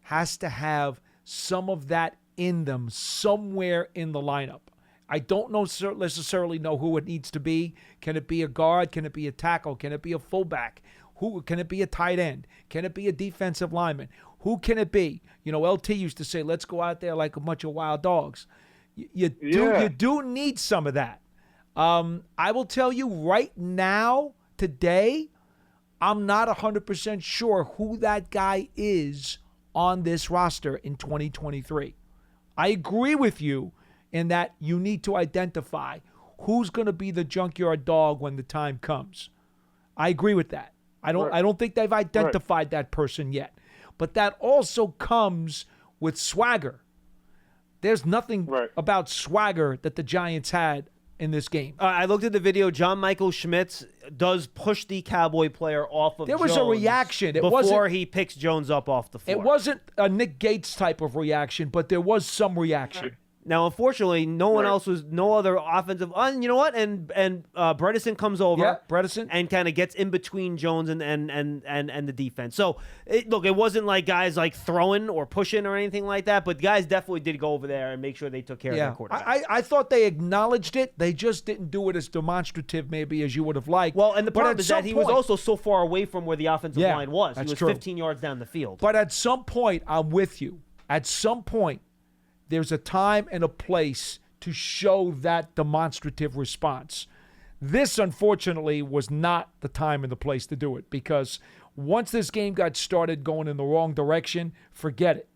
has to have some of that in them somewhere in the lineup. I don't necessarily know who it needs to be. Can it be a guard? Can it be a tackle? Can it be a fullback? Can it be a tight end? Can it be a defensive lineman? Who can it be? You know, LT used to say, let's go out there like a bunch of wild dogs. You do need some of that. I will tell you right now, today, I'm not 100% sure who that guy is on this roster in 2023. I agree with you in that you need to identify who's going to be the junkyard dog when the time comes. I agree with that. I don't think they've identified that person yet. But that also comes with swagger. There's nothing about swagger that the Giants had in this game. I looked at the video. John Michael Schmitz does push the Cowboy player off of Jones. There was a reaction. Before he picks Jones up off the floor. It wasn't a Nick Gates type of reaction, but there was some reaction. Now, unfortunately, no other offensive. You know what? And Bredesen comes over. Yeah, Bredesen. And kind of gets in between Jones and the defense. So, it wasn't like guys like throwing or pushing or anything like that, but guys definitely did go over there and make sure they took care of their quarterback. I thought they acknowledged it. They just didn't do it as demonstrative maybe as you would have liked. Well, and the problem is that he was also so far away from where the offensive line was. He was 15 yards down the field. But at some point, I'm with you. At some point, there's a time and a place to show that demonstrative response. This, unfortunately, was not the time and the place to do it because once this game got started going in the wrong direction, forget it.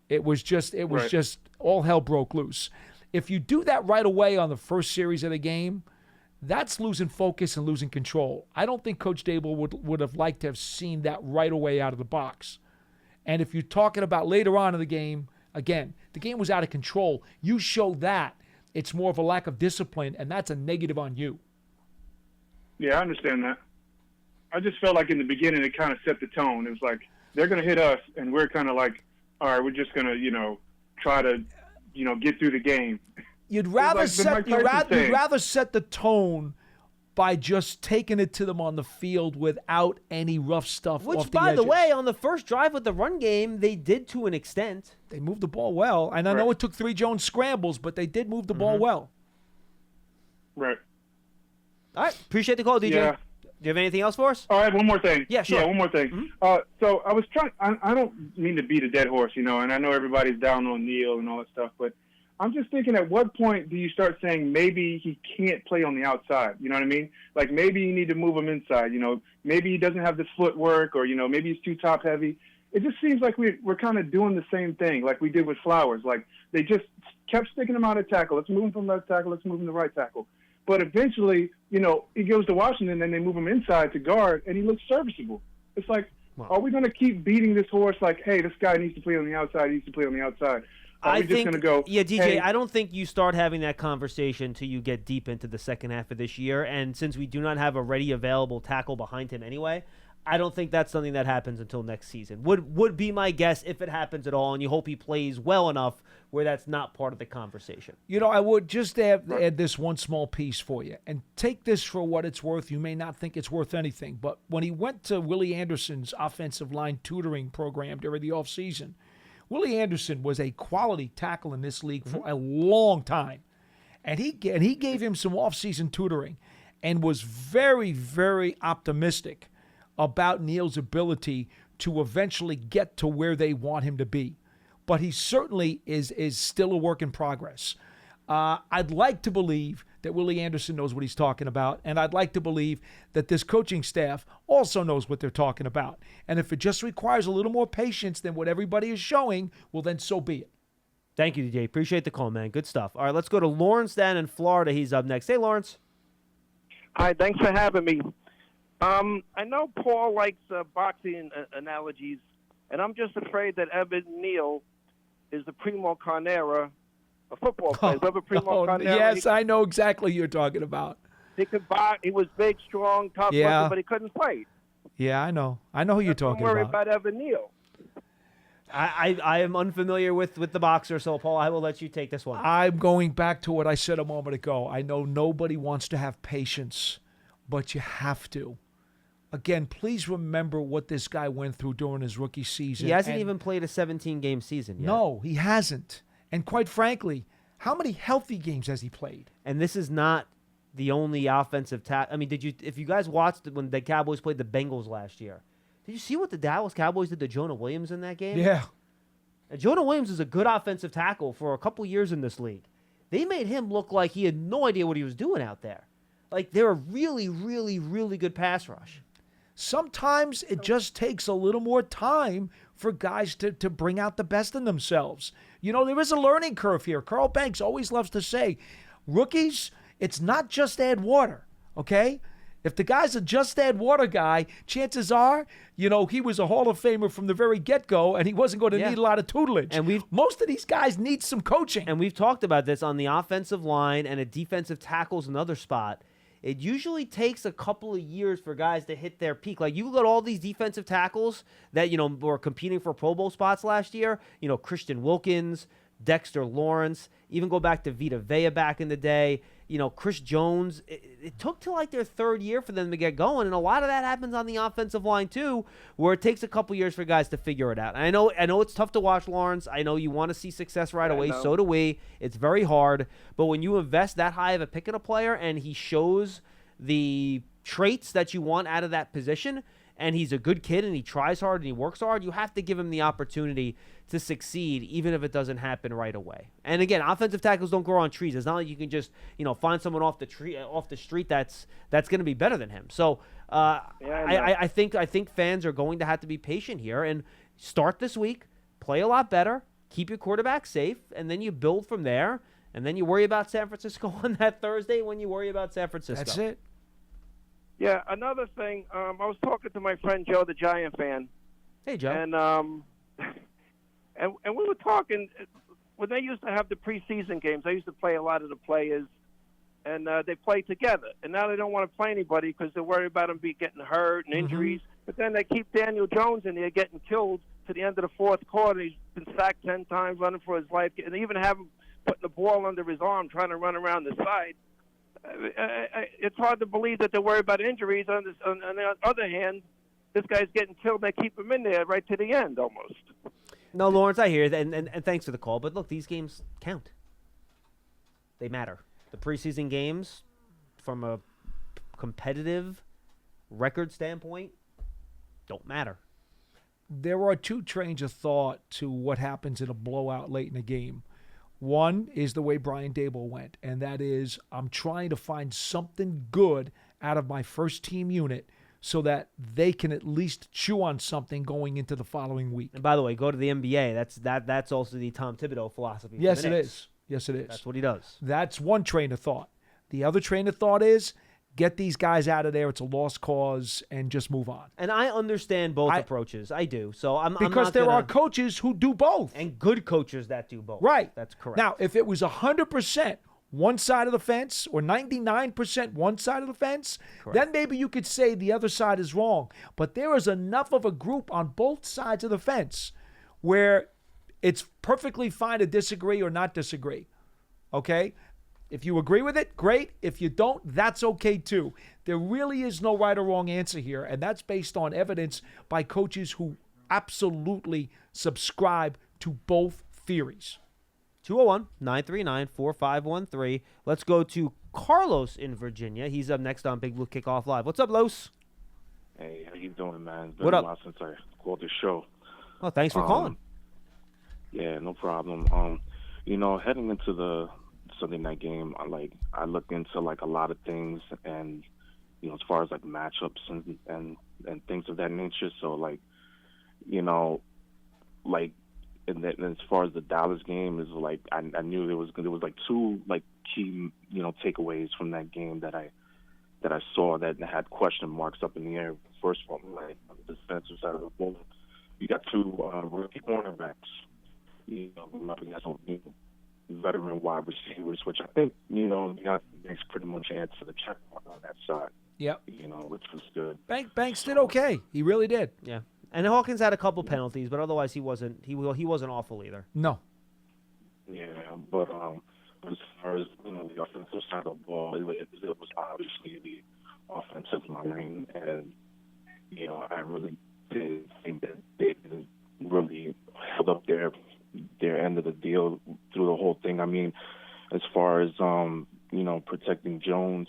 It was just all hell broke loose. If you do that right away on the first series of the game, that's losing focus and losing control. I don't think Coach Dable would have liked to have seen that right away out of the box. And if you're talking about later on in the game, again, the game was out of control. You show that, it's more of a lack of discipline, and that's a negative on you. Yeah, I understand that. I just felt like in the beginning it kind of set the tone. It was like they're going to hit us, and we're kind of like, all right, we're just going to, try to, get through the game. You'd rather like you'd rather set the tone by just taking it to them on the field without any rough stuff. Which, off by the edges. way, on the first drive with the run game, they did to an extent. They moved the ball well, and I know it took 3 Jones scrambles, but they did move the ball well. Right. All right. Appreciate the call, DJ. Yeah. Do you have anything else for us? All right, one more thing. Yeah, sure. Yeah, one more thing. So I was trying. I don't mean to beat a dead horse, and I know everybody's down on Neal and all that stuff, but I'm just thinking, at what point do you start saying maybe he can't play on the outside? You know what I mean? Like maybe you need to move him inside. Maybe he doesn't have the footwork, or maybe he's too top heavy. It just seems like we're kind of doing the same thing like we did with Flowers. Like they just kept sticking him out of tackle. Let's move him from left tackle. Let's move him to right tackle. But eventually, he goes to Washington, and they move him inside to guard, and he looks serviceable. It's like, Are we going to keep beating this horse like, hey, this guy needs to play on the outside, he needs to play on the outside? I think, just going to go, yeah, DJ, hey, I don't think you start having that conversation till you get deep into the second half of this year. And since we do not have a ready available tackle behind him anyway, I don't think that's something that happens until next season. Would be my guess if it happens at all, and you hope he plays well enough where that's not part of the conversation. I would just add this one small piece for you, and take this for what it's worth. You may not think it's worth anything, but when he went to Willie Anderson's offensive line tutoring program during the offseason, Willie Anderson was a quality tackle in this league for a long time, and he gave him some offseason tutoring and was very, very optimistic about Neal's ability to eventually get to where they want him to be. But he certainly is still a work in progress. I'd like to believe that Willie Anderson knows what he's talking about, and I'd like to believe that this coaching staff also knows what they're talking about. And if it just requires a little more patience than what everybody is showing, well, then so be it. Thank you, DJ. Appreciate the call, man. Good stuff. All right, let's go to Lawrence down in Florida. He's up next. Hey, Lawrence. Hi, thanks for having me. I know Paul likes boxing analogies, and I'm just afraid that Evan Neal is the primo carnera of football players. Remember primo carnera? Yes, I know exactly what you're talking about. He could box. He was big, strong, tough, but he couldn't fight. Yeah, I know. I know who you're talking Don't worry about. about Evan Neal. I am unfamiliar with the boxer, so, Paul, I will let you take this one. I'm going back to what I said a moment ago. I know nobody wants to have patience, but you have to. Again, please remember what this guy went through during his rookie season. He hasn't even played a 17-game season yet. No, he hasn't. And quite frankly, how many healthy games has he played? And this is not the only offensive tackle. I mean, if you guys watched when the Cowboys played the Bengals last year, did you see what the Dallas Cowboys did to Jonah Williams in that game? Yeah. And Jonah Williams is a good offensive tackle for a couple years in this league. They made him look like he had no idea what he was doing out there. Like, they're a really, really, really good pass rush. Sometimes it just takes a little more time for guys to bring out the best in themselves. There is a learning curve here. Carl Banks always loves to say, rookies, it's not just add water, okay? If the guy's a just add water guy, chances are, he was a Hall of Famer from the very get-go, and he wasn't going to need a lot of tutelage. And most of these guys need some coaching. And we've talked about this on the offensive line and a defensive tackle's another spot. It usually takes a couple of years for guys to hit their peak. Like, you look at all these defensive tackles that, were competing for Pro Bowl spots last year. Christian Wilkins, Dexter Lawrence, even go back to Vita Vea back in the day. Chris Jones. It took till like their third year for them to get going, and a lot of that happens on the offensive line too, where it takes a couple years for guys to figure it out. And I know it's tough to watch, Lawrence. I know you want to see success right away. So do we. It's very hard, but when you invest that high of a pick in a player and he shows the traits that you want out of that position, and he's a good kid and he tries hard and he works hard, you have to give him the opportunity to succeed, even if it doesn't happen right away. And again, offensive tackles don't grow on trees. It's not like you can just, find someone off the street that's going to be better than him. So I think fans are going to have to be patient here and start this week, play a lot better, keep your quarterback safe, and then you build from there. And then you worry about San Francisco on that Thursday when you worry about San Francisco. That's it. Yeah, another thing, I was talking to my friend Joe, the Giant fan. Hey, Joe. And we were talking, when they used to have the preseason games, I used to play a lot of the players, and they play together. And now they don't want to play anybody because they're worried about them getting hurt and injuries. But then they keep Daniel Jones in there getting killed to the end of the fourth quarter. He's been sacked 10 times, running for his life, and they even have him putting the ball under his arm, trying to run around the side. It's hard to believe that they're worried about injuries. On the other hand, this guy's getting killed. They keep him in there right to the end almost. No, Lawrence, I hear that, and thanks for the call. But look, these games count. They matter. The preseason games, from a competitive record standpoint, don't matter. There are two trains of thought to what happens in a blowout late in the game. One is the way Brian Daboll went, and that is I'm trying to find something good out of my first team unit so that they can at least chew on something going into the following week. And by the way, go to the NBA. That's also the Tom Thibodeau philosophy. Yes, it is. Yes, it is. That's what he does. That's one train of thought. The other train of thought is get these guys out of there. It's a lost cause, and just move on. And I understand both approaches. I do. So because there are coaches who do both, and good coaches that do both. Right. That's correct. Now, if it was 100% one side of the fence or 99% one side of the fence, then maybe you could say the other side is wrong. But there is enough of a group on both sides of the fence where it's perfectly fine to disagree or not disagree. Okay? If you agree with it, great. If you don't, that's okay too. There really is no right or wrong answer here, and that's based on evidence by coaches who absolutely subscribe to both theories. 201-939-4513. Let's go to Carlos in Virginia. He's up next on Big Blue Kickoff Live. What's up, Los? Hey, how you doing, man? It's been What a up? while since I called the show. Oh, thanks for calling. Yeah, no problem. Heading into the Sunday night game, I looked into a lot of things, and as far as matchups and things of that nature. So and as far as the Dallas game is I knew there was two key takeaways from that game that I saw that had question marks up in the air. First one, on the defensive side of the ball, you got two rookie cornerbacks. Up against veteran wide receivers, which I think Banks pretty much answered the check mark on that side. Yep. Which was good. Banks did okay. He really did. Yeah. And Hawkins had a couple penalties, but otherwise he wasn't awful either. No. Yeah, but as far as the offensive side of the ball, it was obviously the offensive line, and I really did think that they didn't really held up their end of the deal through the whole thing. I mean, as far as protecting Jones,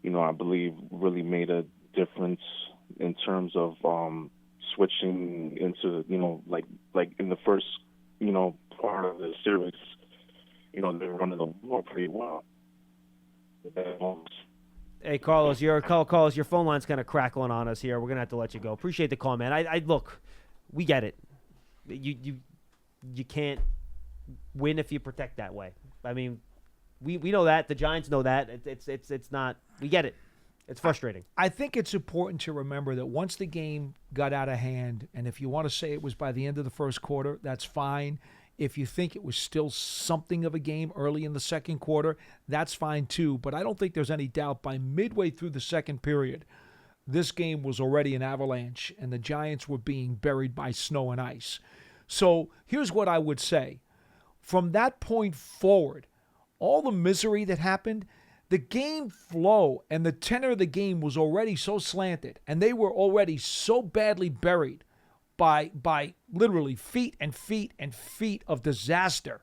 I believe really made a difference in terms of switching into like in the first part of the series, they were running the ball pretty well. Hey, Carlos, your phone line's kind of crackling on us here. We're gonna have to let you go. Appreciate the call, man. I look, we get it. You can't win if you protect that way. I mean, we know that. The Giants know that. It's not. We get it. It's frustrating. I think it's important to remember that once the game got out of hand, and if you want to say it was by the end of the first quarter, that's fine. If you think it was still something of a game early in the second quarter, that's fine too. But I don't think there's any doubt by midway through the second period, this game was already an avalanche, and the Giants were being buried by snow and ice. So here's what I would say. From that point forward, all the misery that happened, the game flow and the tenor of the game was already so slanted, and they were already so badly buried by literally feet and feet and feet of disaster.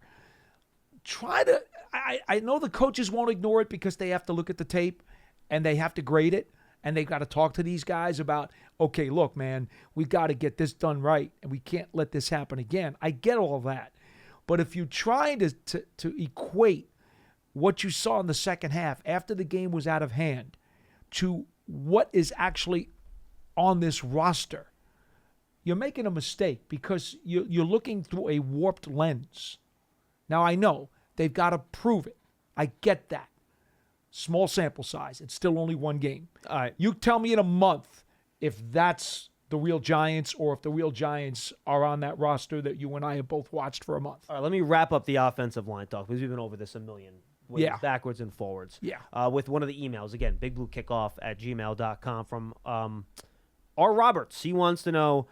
I know the coaches won't ignore it because they have to look at the tape and they have to grade it, and they've got to talk to these guys about, okay, look, man, we got to get this done right, and we can't let this happen again. I get all that. But if you try to equate what you saw in the second half after the game was out of hand to what is actually on this roster, you're making a mistake because you're looking through a warped lens. Now, I know they've got to prove it. I get that. Small sample size. It's still only one game. All right. You tell me in a month if that's the real Giants or if the real Giants are on that roster that you and I have both watched for a month. All right, let me wrap up the offensive line talk because we've been over this a million ways, Yeah. backwards and forwards. Yeah. With one of the emails. Again, bigbluekickoff@gmail.com from R. Roberts. He wants to know,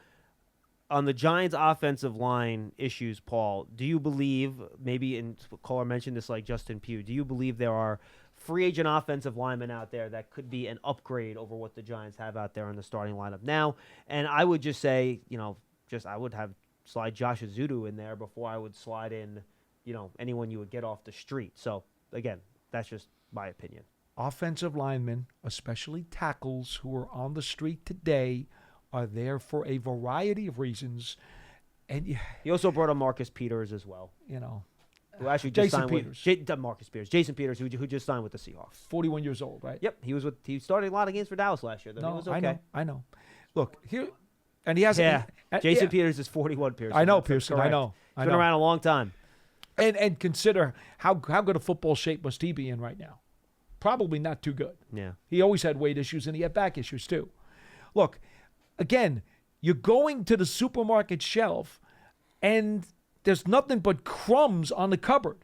on the Giants' offensive line issues, Paul, do you believe, maybe in caller mentioned this like Justin Pugh, do you believe there are free agent offensive linemen out there that could be an upgrade over what the Giants have out there in the starting lineup now? And I would just say, I would slide Josh Azudu in there before I would slide in, anyone you would get off the street. So, again, that's just my opinion. Offensive linemen, especially tackles who are on the street today, are there for a variety of reasons. And he also brought up Marcus Peters as well. Who actually just Jason signed Peters. with Marcus Peters. Jason Peters, who just signed with the Seahawks. 41 years old, right? Yep, he started a lot of games for Dallas last year. Though. No, He was okay. I know. Look here, and he has. Jason Peters is 41. Pearson. I know That's Pearson. correct. I know. He's been around a long time. And consider how good a football shape must he be in right now? Probably not too good. Yeah. He always had weight issues, and he had back issues too. Look, again, you're going to the supermarket shelf, and there's nothing but crumbs on the cupboard.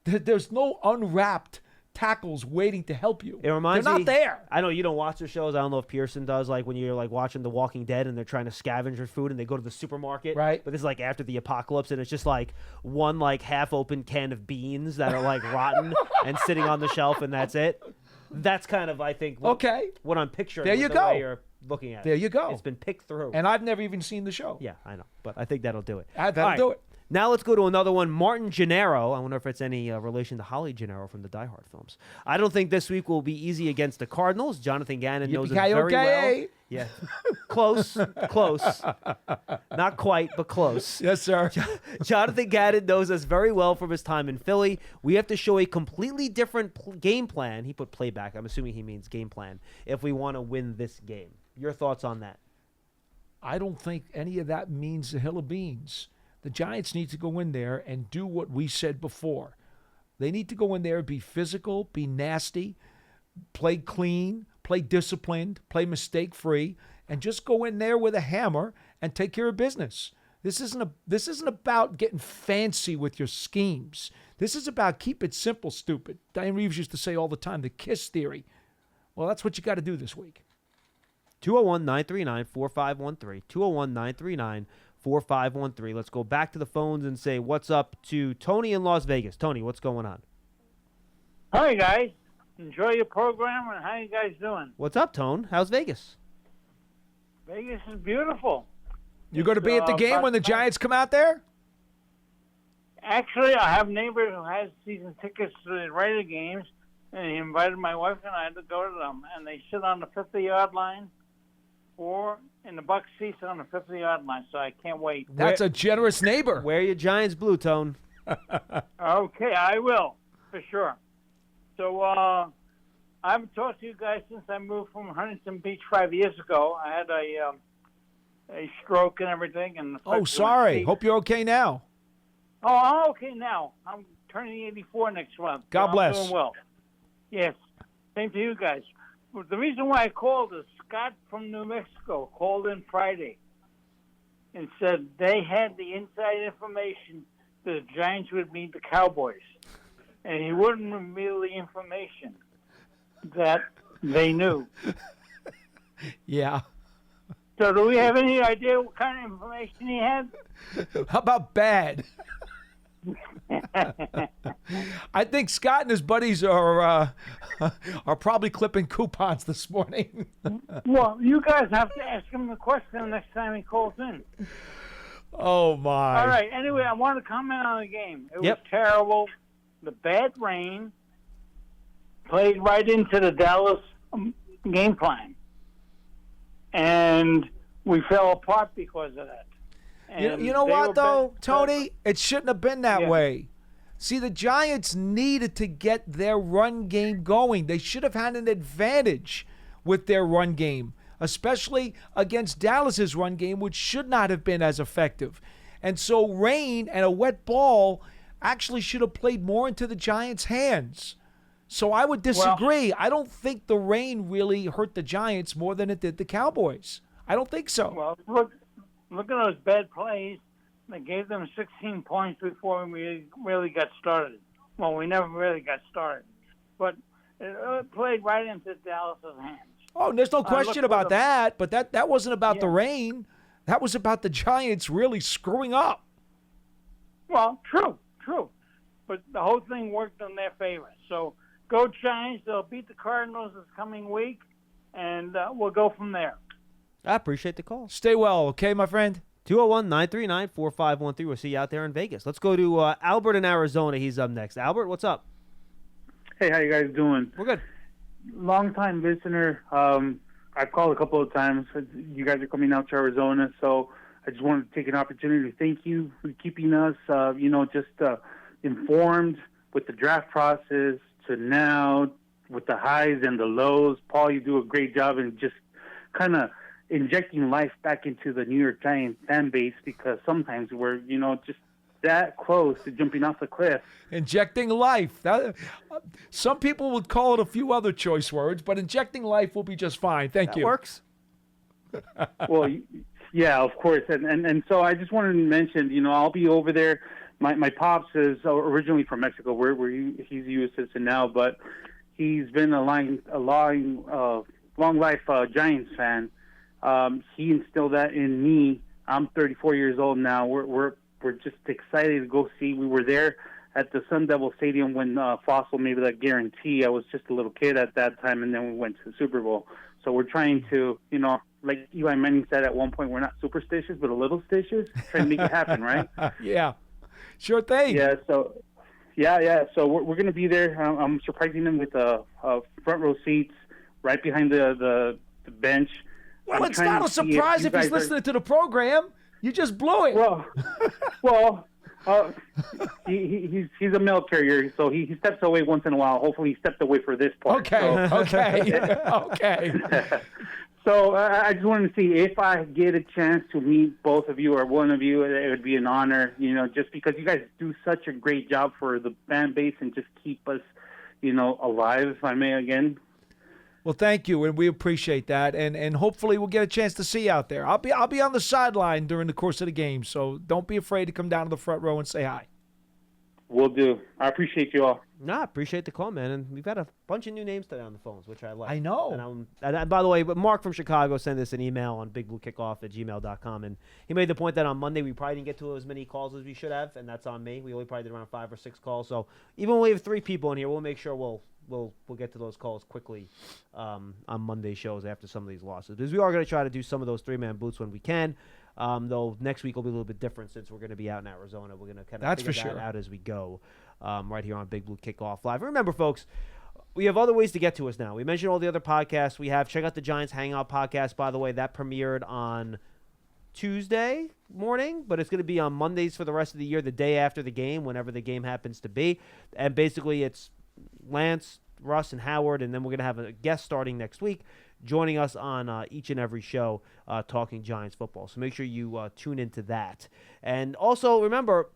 There's no unwrapped tackles waiting to help you. It reminds They're me. not there. I know you don't watch the shows. I don't know if Pearson does. Like when you're like watching The Walking Dead and they're trying to scavenge your food and they go to the supermarket. Right. But this is like after the apocalypse and it's just like one like half-open can of beans that are like rotten and sitting on the shelf and that's it. That's kind of I think what I'm picturing. There with you the go. way you're looking at it. There you go. It's been picked through. And I've never even seen the show. Yeah, I know, but I think that'll do it. That'll do it. Now let's go to another one. Martin Gennaro. I wonder if it's any relation to Holly Gennaro from the Die Hard films. I don't think this week will be easy against the Cardinals. Jonathan Gannon knows it very well. Yeah, close. Not quite, but close. Yes, sir. Jonathan Gannon knows us very well from his time in Philly. We have to show a completely different game plan. He put playback. I'm assuming he means game plan. If we want to win this game. Your thoughts on that? I don't think any of that means a hill of beans. The Giants need to go in there and do what we said before. They need to go in there, be physical, be nasty, play clean, play disciplined, play mistake-free, and just go in there with a hammer and take care of business. This isn't about getting fancy with your schemes. This is about keep it simple, stupid. Diane Reeves used to say all the time, the KISS theory. Well, that's what you got to do this week. 201-939-4513. 201-939-4513. Let's go back to the phones and say what's up to Tony in Las Vegas. Tony, what's going on? Hi, guys. Enjoy your program, and how you guys doing? What's up, Tone? How's Vegas? Vegas is beautiful. You going to be at the game when the Giants come out there? Actually, I have a neighbor who has season tickets to the Raider games, and he invited my wife and I to go to them, and they sit on the 50-yard line. Or in the Bucs seats on the 50-yard line, so I can't wait. That's a generous neighbor. Wear your Giants blue, Tone. Okay, I will, for sure. So I haven't talked to you guys since I moved from Huntington Beach 5 years ago. I had a stroke and everything. And oh, sorry. Hope you're okay now. Oh, I'm okay now. I'm turning 84 next month. God bless. I'm doing well. Yes, same to you guys. The reason why I called is Scott from New Mexico called in Friday and said they had the inside information that the Giants would beat the Cowboys. And he wouldn't reveal the information that they knew. Yeah. So do we have any idea what kind of information he had? How about bad? I think Scott and his buddies are probably clipping coupons this morning. Well, you guys have to ask him the question the next time he calls in. Oh, my. All right. Anyway, I want to comment on the game. It was terrible. The bad rain played right into the Dallas game plan. And we fell apart because of that. You know what, though, Tony? It shouldn't have been that way. See, the Giants needed to get their run game going. They should have had an advantage with their run game, especially against Dallas's run game, which should not have been as effective. And so rain and a wet ball actually should have played more into the Giants' hands. So I would disagree. I don't think the rain really hurt the Giants more than it did the Cowboys. I don't think so. Well, look at those bad plays. They gave them 16 points before we really got started. Well, we never really got started, but it played right into Dallas's hands. Oh, there's no question about that, but that wasn't about the Yeah. rain. That was about the Giants really screwing up. Well, true. But the whole thing worked in their favor. So go Giants. They'll beat the Cardinals this coming week, and we'll go from there. I appreciate the call. Stay well, okay, my friend? 201-939-4513. We'll see you out there in Vegas. Let's go to Albert in Arizona. He's up next. Albert, what's up? Hey, how you guys doing? We're good. Long-time listener. I've called a couple of times. You guys are coming out to Arizona, so I just wanted to take an opportunity to thank you for keeping us, informed with the draft process to now with the highs and the lows. Paul, you do a great job in just kind of injecting life back into the New York Giants fan base, because sometimes we're, just that close to jumping off the cliff. Injecting life. Some people would call it a few other choice words, but injecting life will be just fine. Thank you. That works. Well, yeah, of course. And so I just wanted to mention, I'll be over there. My pops is originally from Mexico, where he's a U.S. citizen now, but he's been a long life Giants fan. He instilled that in me. I'm 34 years old now. We're just excited to go see. We were there at the Sun Devil Stadium when Fossil made that guarantee. I was just a little kid at that time, and then we went to the Super Bowl. So we're trying to, like Eli Manning said at one point, we're not superstitious, but a little stitious, trying to make it happen, right? Yeah, sure thing. Yeah, so we're going to be there. I'm surprising them with front row seats right behind the bench. Well, it's not a surprise if he's listening to the program. You just blew it. Well, he's a mail carrier, so he steps away once in a while. Hopefully, he stepped away for this part. Okay. So I just wanted to see if I get a chance to meet both of you or one of you. It would be an honor, just because you guys do such a great job for the fan base and just keep us, alive, if I may again. Well, thank you, and we appreciate that, and hopefully we'll get a chance to see you out there. I'll be on the sideline during the course of the game, so don't be afraid to come down to the front row and say hi. Will do. I appreciate you all. I appreciate the call, man. And we've got a bunch of new names today on the phones, which I like. I know. And by the way, but Mark from Chicago sent us an email on bigbluekickoff@gmail.com, and he made the point that on Monday we probably didn't get to as many calls as we should have, and that's on me. We only probably did around 5 or 6 calls. So even when we have 3 people in here, we'll make sure we'll get to those calls quickly on Monday shows after some of these losses. Because we are going to try to do some of those 3-man boots when we can. Though next week will be a little bit different since we're going to be out in Arizona. We're going to kind of figure that out as we go right here on Big Blue Kickoff Live. Remember, folks, we have other ways to get to us now. We mentioned all the other podcasts we have. Check out the Giants Hangout podcast, by the way. That premiered on Tuesday morning, but it's going to be on Mondays for the rest of the year, the day after the game, whenever the game happens to be. And basically it's Lance, Russ, and Howard, and then we're going to have a guest starting next week joining us on each and every show talking Giants football. So make sure you tune into that. And also, remember,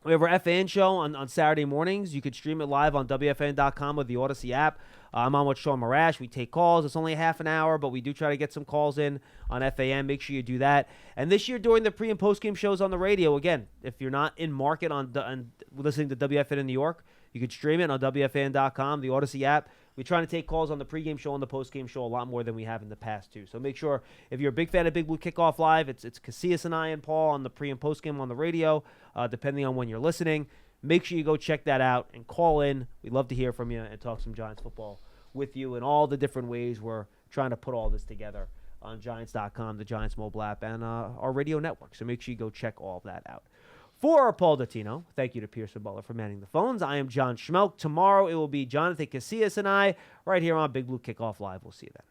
we have our FAN show on Saturday mornings. You could stream it live on WFAN.com with the Odyssey app. I'm on with Sean Marash. We take calls. It's only a half an hour, but we do try to get some calls in on FAN. Make sure you do that. And this year, during the pre- and post-game shows on the radio, again, if you're not in market on listening to WFAN in New York, you could stream it on WFAN.com, the Odyssey app. We're trying to take calls on the pregame show and the postgame show a lot more than we have in the past, too. So make sure, if you're a big fan of Big Blue Kickoff Live, it's Casillas and I and Paul on the pre- and postgame on the radio, depending on when you're listening. Make sure you go check that out and call in. We'd love to hear from you and talk some Giants football with you in all the different ways we're trying to put all this together on Giants.com, the Giants mobile app, and our radio network. So make sure you go check all of that out. For Paul Dottino, thank you to Pearson Butler for manning the phones. I am John Schmeelk. Tomorrow it will be Jonathan Casillas and I right here on Big Blue Kickoff Live. We'll see you then.